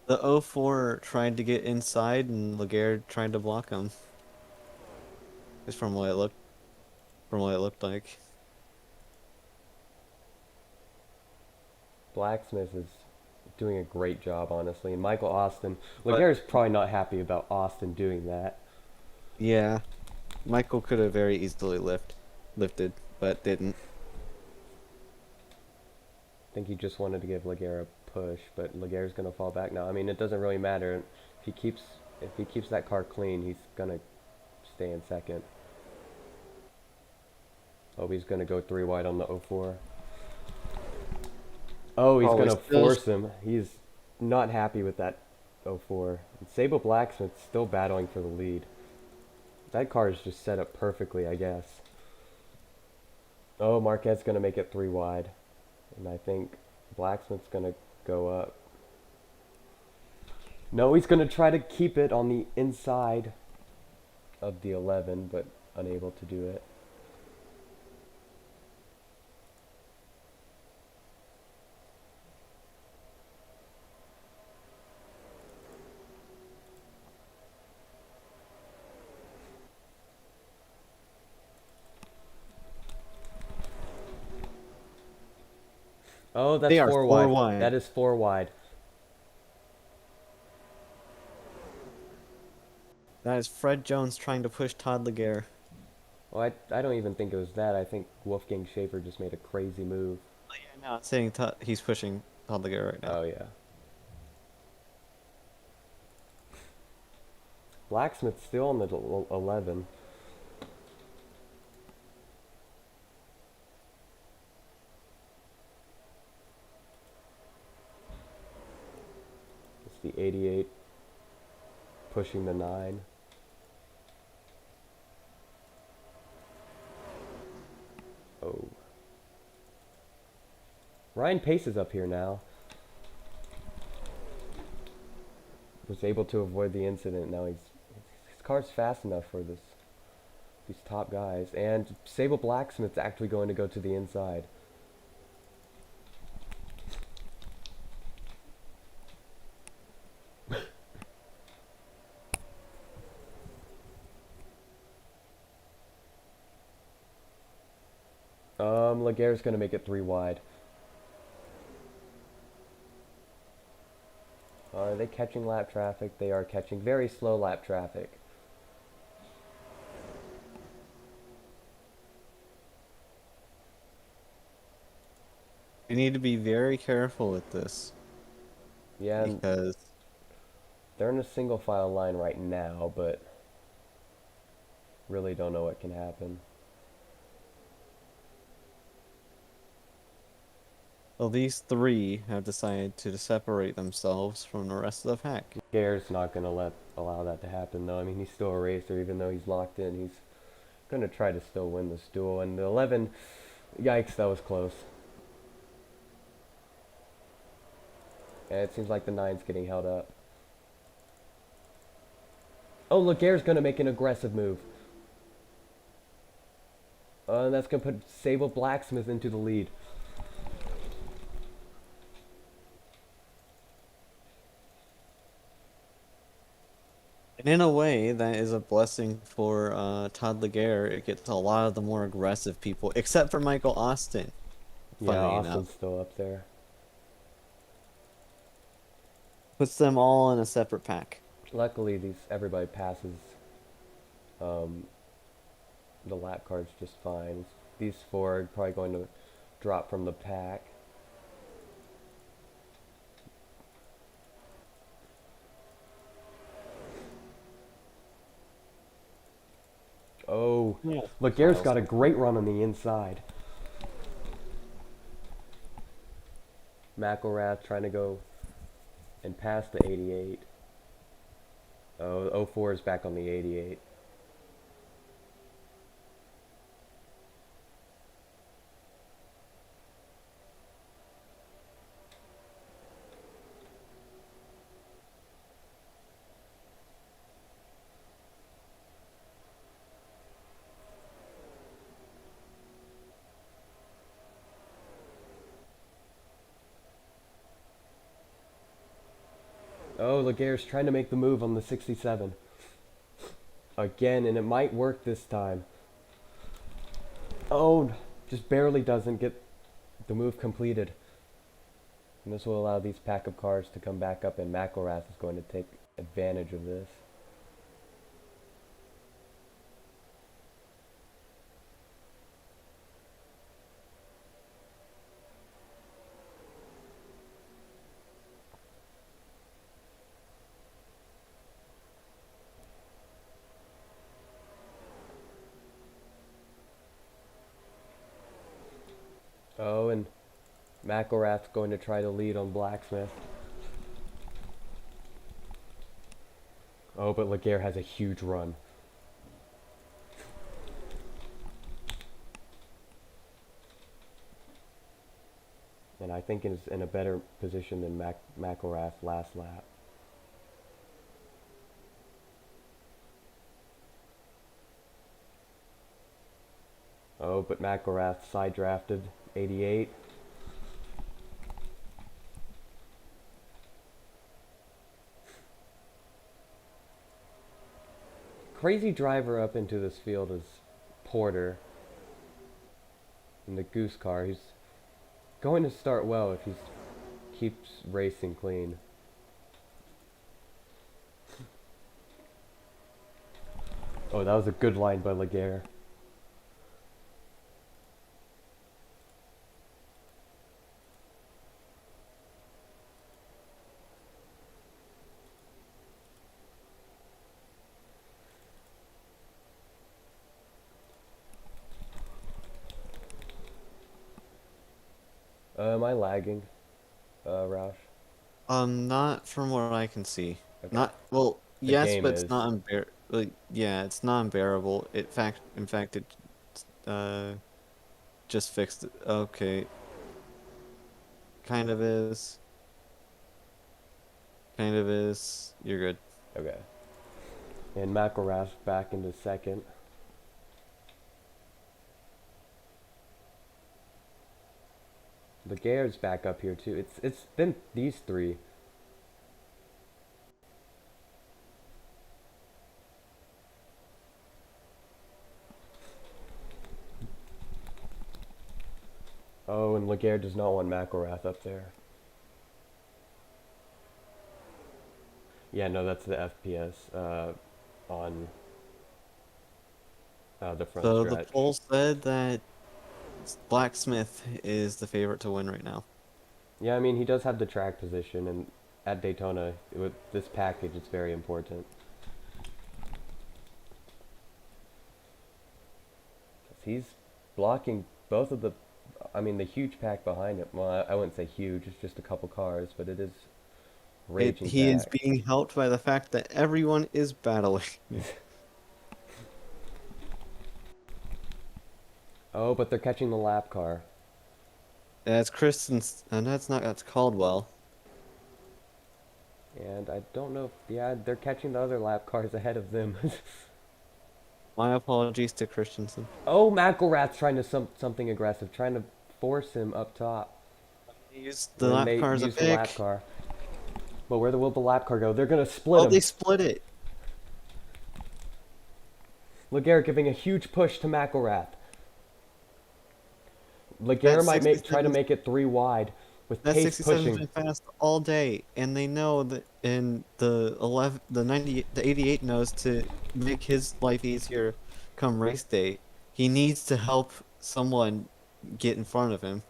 The 04 tried to get inside, and Laguerre tried to block him. Just from what it looked like. Blacksmith is doing a great job, honestly. And Michael Austin, But Laguerre's probably not happy about Austin doing that. yeah, Michael could have very easily lifted, but didn't. I think he just wanted to give Laguerre a push, but Laguerre's gonna fall back now. I mean, it doesn't really matter if he keeps that car clean. He's gonna stay in second. Oh, he's gonna go 3 wide on the 04. Oh, he's Probably gonna still. force him. He's not happy with that 04. And Sable Blacksmith's still battling for the lead. That car is just set up perfectly, I guess. Oh, Marquette's gonna make it 3 wide. And I think Blacksmith's gonna go up. No, he's gonna try to keep it on the inside of the 11, but unable to do it. Oh, that's They are 4 four wide. wide. That is 4 wide. That is Fred Jones trying to push Todd Laguerre. Well, I don't even think it was that. I think Wolfgang Schaefer just made a crazy move. Oh, yeah, no, it's saying he's pushing Todd Laguerre right now. Oh, yeah. Blacksmith's still on the 11. the 88 pushing the 9. Oh. Ryan Pace is up here now. Was able to avoid the incident. Now his car's fast enough for these top guys. And Sable Blacksmith's actually going to go to the inside. Laguerre's going to make it 3 wide. Are they catching lap traffic? They are catching very slow lap traffic. You need to be very careful with this Yeah, and because they're in a single file line right now, but really don't know what can happen. well, these three have decided to separate themselves from the rest of the pack. Laguerre's not going to allow that to happen, though. I mean, he's still a racer, even though he's locked in. He's going to try to still win this duel. And the 11, yikes, that was close. And it seems like the 9's getting held up. Oh, Laguerre's going to make an aggressive move. And that's going to put Sable Blacksmith into the lead. And in a way, that is a blessing for Todd Laguerre. It gets a lot of the more aggressive people, except for Michael Austin. Yeah, Funny Austin's enough, still up there. puts them all in a separate pack. Luckily, everybody passes the lap cards just fine. These 4 are probably going to drop from the pack. Oh, Yeah. Laguerre's got a great run on the inside. McElrath trying to go and pass the 88. Oh, 04 is back on the 88. Oh, Laguerre's trying to make the move on the 67. Again, and it might work this time. Oh, just barely doesn't get the move completed. And this will allow these pack of cars to come back up, and McElrath is going to take advantage of this. Oh, and McElrath's going to try to lead on Blacksmith. Oh, but Laguerre has a huge run. And I think is in a better position than McElrath last lap. Oh, but McElrath side drafted 88. Crazy driver up into this field is Porter in the Goose car. He's going to start well if he keeps racing clean. Oh, that was a good line by Laguerre. Am I lagging, Roush? Not from what I can see. Okay. Not well, The yes, game but it's is. not like yeah, it's not unbearable. In fact, it uh just fixed it. Okay, kind of is, kind of is. You're good. Okay. And McElrath back into second. Laguerre's back up here too. It's been these three. Oh, and Laguerre does not want McElrath up there. Yeah, no, that's the FPS on the front So the stretch. poll said that Blacksmith is the favorite to win right now. Yeah, I mean he does have the track position, and at Daytona with this package, it's very important. 'Cause he's blocking both of the, I mean the huge pack behind him. Well, I wouldn't say huge; it's just a couple cars, but it is raging He is pack. being helped by the fact that everyone is battling. Oh, but they're catching the lap car. That's Kristen's, and that's Caldwell. And I don't know if, yeah, they're catching the other lap cars ahead of them. My apologies to Christensen. Oh, McElrath's trying to something aggressive, trying to force him up top. He used the When lap they car as a use the lap pick. car. But where will the lap car go? They're going to split Oh, him. they split it. Laguerre giving a huge push to McElrath. Laguerre That might try to 67, make it 3 wide with that Pace 67's pushing. been fast all day, and they know that, and the 11, the 90, the 88 knows to make his life easier come race day. He needs to help someone get in front of him,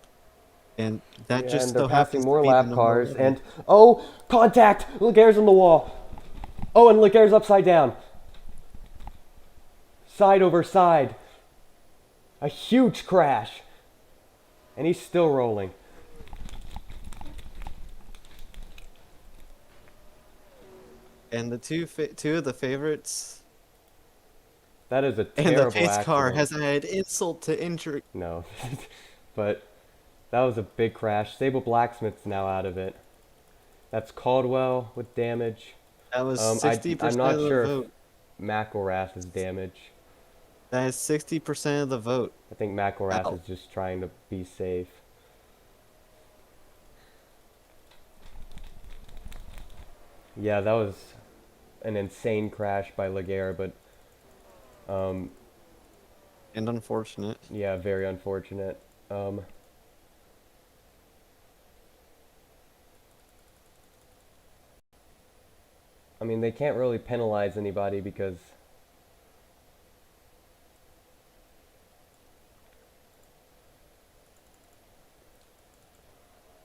and that Yeah, and just they're so passing happens to more be the lap number cars. 11. And, oh, contact! Laguerre's on the wall. Oh, and Laguerre's upside down. Side over side. A huge crash. And he's still rolling. And the two of the favorites, That is a and the terrible pace car accident. has added insult to injury. No. But that was a big crash. Sable Blacksmith's now out of it. That's Caldwell with damage. That was I'm 60% not of the sure if vote. McElrath is damage. That is 60% of the vote. I think McElrath Out. is just trying to be safe. Yeah, that was an insane crash by Laguerre, but um, And unfortunate. yeah, very unfortunate. Um, I mean, they can't really penalize anybody because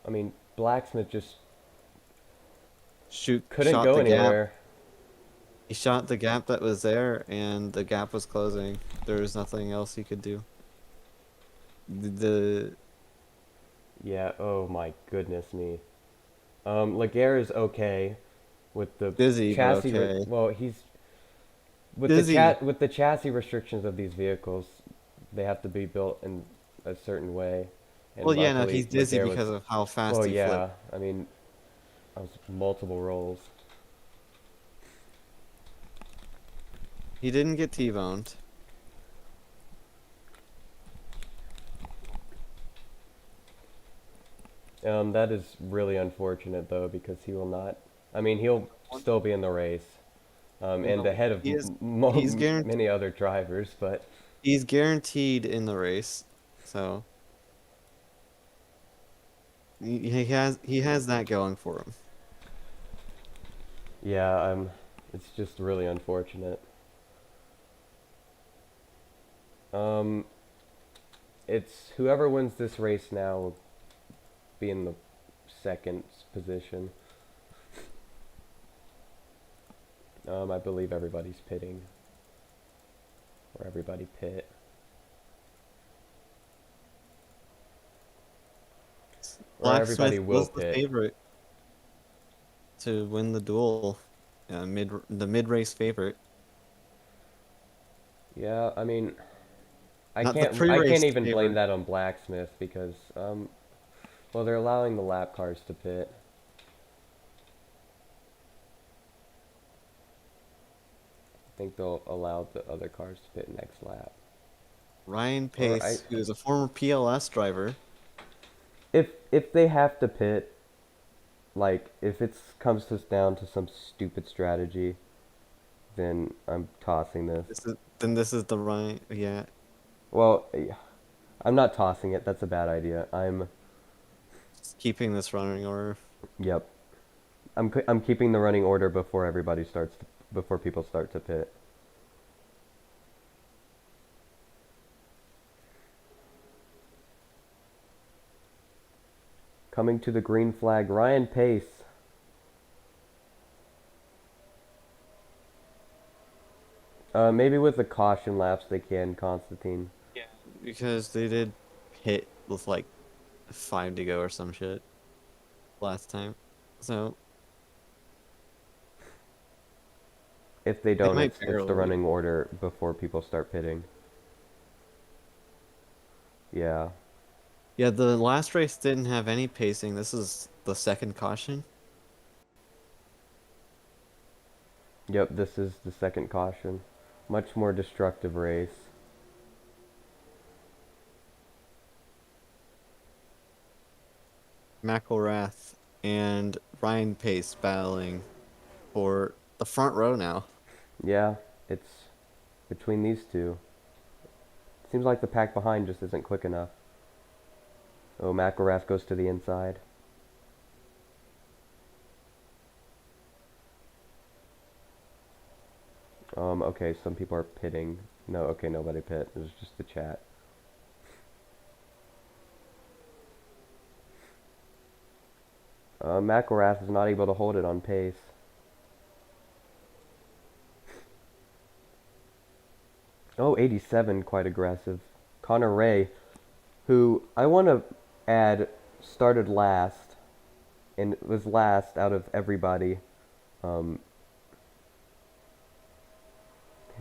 I mean, Blacksmith just couldn't Shot go the gap. anywhere. He shot the gap that was there, and the gap was closing. There was nothing else he could do. The Yeah, oh my goodness me. Laguerre is okay with the dizzy, but chassis. okay. Well, he's Dizzy. with the chassis restrictions of these vehicles. They have to be built in a certain way, and Well, yeah, no, luckily he's dizzy Laguerre was. because of how fast Well, he flipped. yeah. I mean, that was multiple rolls. He didn't get T-boned. That is really unfortunate though because he will not. I mean, he'll still be in the race, and No, ahead of he's guaranteed. many other drivers. But He's guaranteed in the race, so he has that going for him. yeah, it's just really unfortunate. Um, it's whoever wins this race now will be in the second position. I believe everybody's pitting, or everybody pit. Or everybody Blacksmith will was the pit. favorite. to win the duel. The mid race favorite. Yeah, I mean, Not the I pre-race can't even blame favorite. that on Blacksmith because well, they're allowing the lap cars to pit. I think they'll allow the other cars to pit next lap. Ryan Or I Pace, who is a former PLS driver. if they have to pit, like if it comes to down to some stupid strategy, then I'm tossing this. This is the Ryan. Yeah, Well, yeah, I'm not tossing it. That's a bad idea. just keeping this running order. Yep. I'm keeping the running order before before people start to pit. Coming to the green flag, Ryan Pace. Maybe with the caution laps they can, Constantine. Yeah, because they did hit with like 5 to go or some shit last time. So If they they don't, might it's the barely. running order before people start pitting. Yeah. Yeah, the last race didn't have any pacing. This is the second caution. Yep, this is the second caution. Much more destructive race. McElrath and Ryan Pace battling for the front row now. Yeah, it's between these two. Seems like the pack behind just isn't quick enough. Oh, McElrath goes to the inside. Okay, some people are pitting. No, okay, nobody pit. It was just the chat. McElrath is not able to hold it on pace. Oh, 87, quite aggressive. Connor Ray, who I want to add, started last and was last out of everybody. Um,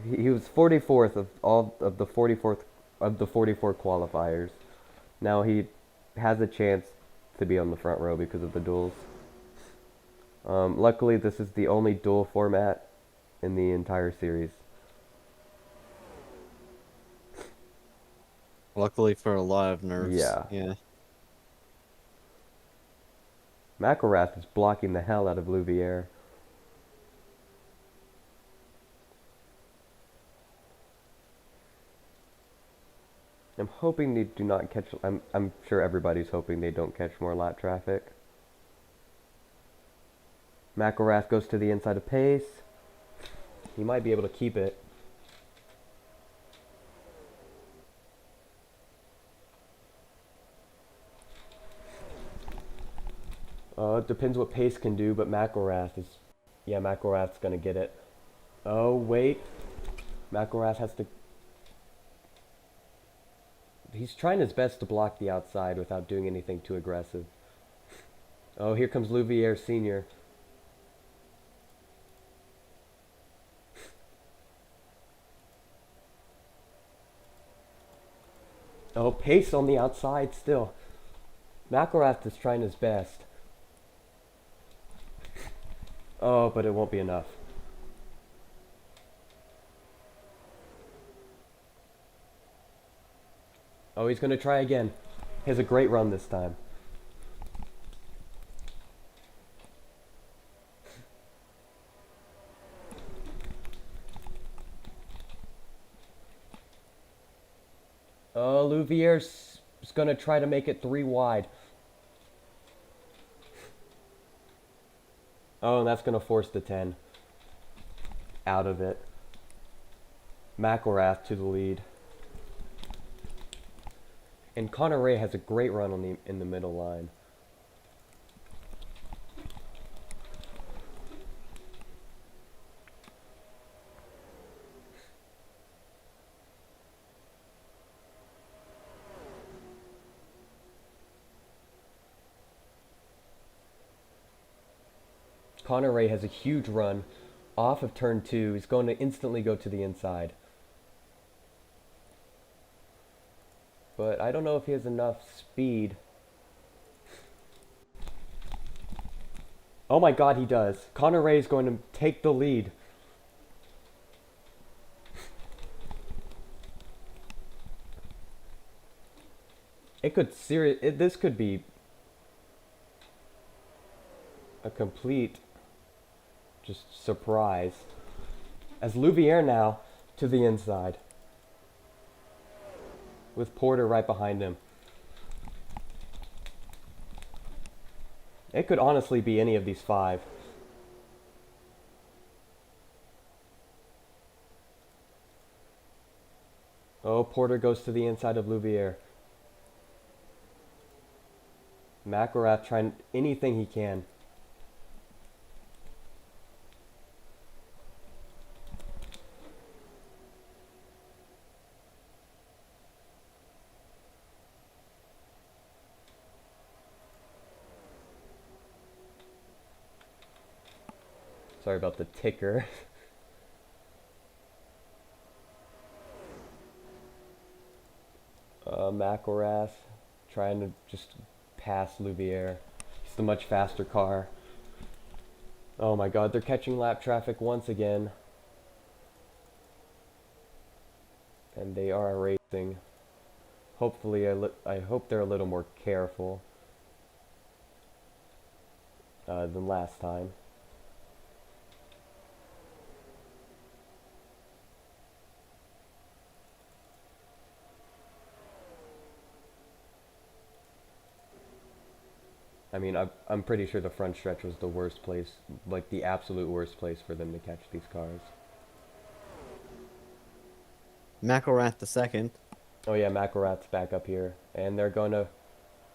he was 44th of all of the 44th of the 44 qualifiers. Now he has a chance to be on the front row because of the duels. Luckily, this is the only duel format in the entire series. Luckily for a lot of nerfs. Yeah. Yeah. McElrath is blocking the hell out of Louviere. I'm hoping they do not catch. I'm sure everybody's hoping they don't catch more lap traffic. McElrath goes to the inside of pace. He might be able to keep it. It depends what pace can do, but McElrath is. Yeah, McElrath's gonna get it. Oh wait, McElrath has to. He's trying his best to block the outside without doing anything too aggressive. Oh, here comes Louviere Sr. Oh, pace on the outside still. McElrath is trying his best. Oh, but it won't be enough. Oh, he's going to try again. He has a great run this time. Oh, Louviere's going to try to make it 3 wide. Oh, and that's going to force the 10 out of it. McElrath to the lead. And Connor Ray has a great run on in the middle line. Connor Ray has a huge run off of turn 2. He's going to instantly go to the inside. But I don't know if he has enough speed. Oh my god, he does. Connor Ray is going to take the lead. This could be a complete just surprise. As Louviere now to the inside, with Porter right behind him. It could honestly be any of these 5. Oh, Porter goes to the inside of Louviere. McElrath trying anything he can. Sorry about the ticker. McElrath trying to just pass Louviere. He's the much faster car. Oh my god, they're catching lap traffic once again. And they are racing. Hopefully, I hope they're a little more careful than last time. I mean, I'm pretty sure the front stretch was the worst place, like the absolute worst place for them to catch these cars. McElrath the second. Oh yeah, McElrath's back up here, and they're gonna.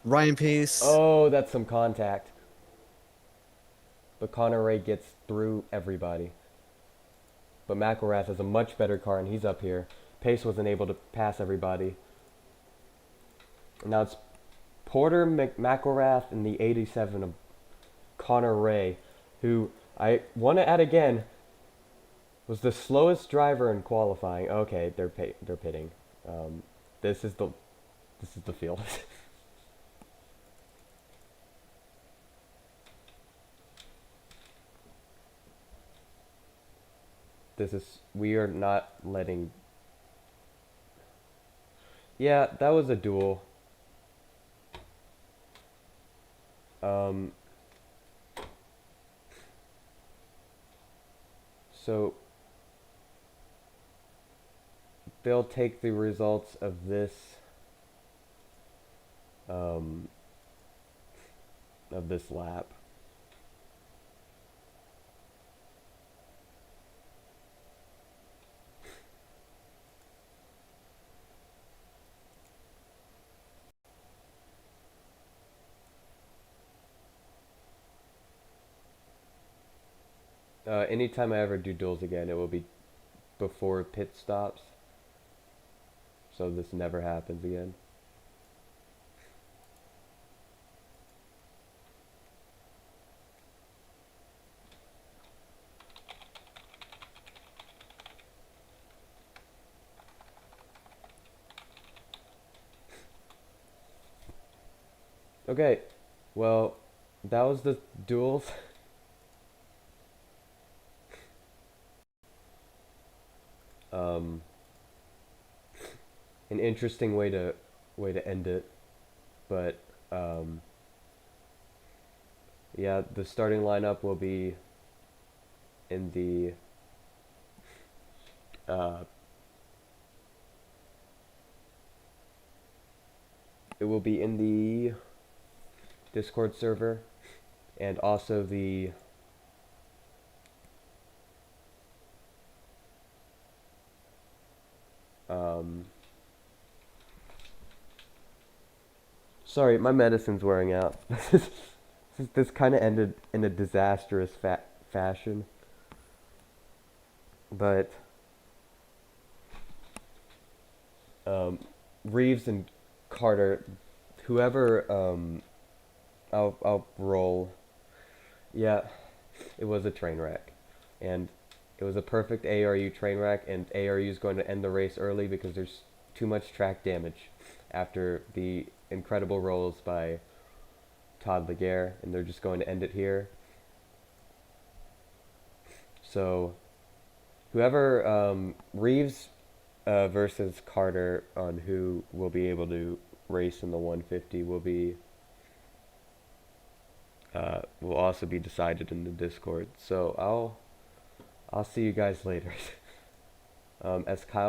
Ryan Pace. Oh, that's some contact. But Connor Ray gets through everybody. But McElrath has a much better car, and he's up here. Pace wasn't able to pass everybody. And now it's Porter, McElrath, and the 87 of Connor Ray, who I want to add again was the slowest driver in qualifying. Okay, they're pitting. This is the field. We are not letting. Yeah, that was a duel. So they'll take the results of this lap. Anytime I ever do duels again, it will be before pit stops. So this never happens again. Okay, well, that was the duels. An interesting way to end it, but yeah, the starting lineup will be in the it will be in the Discord server, and also the sorry, my medicine's wearing out. This kind of ended in a disastrous fashion, but Reeves and Carter, whoever I'll roll. Yeah, It was a train wreck, and it was a perfect ARU train wreck, and ARU is going to end the race early because there's too much track damage after the incredible rolls by Todd Laguerre, and they're just going to end it here. So whoever Reeves versus Carter on who will be able to race in the 150 will also be decided in the Discord. So I'll see you guys later. As Kyle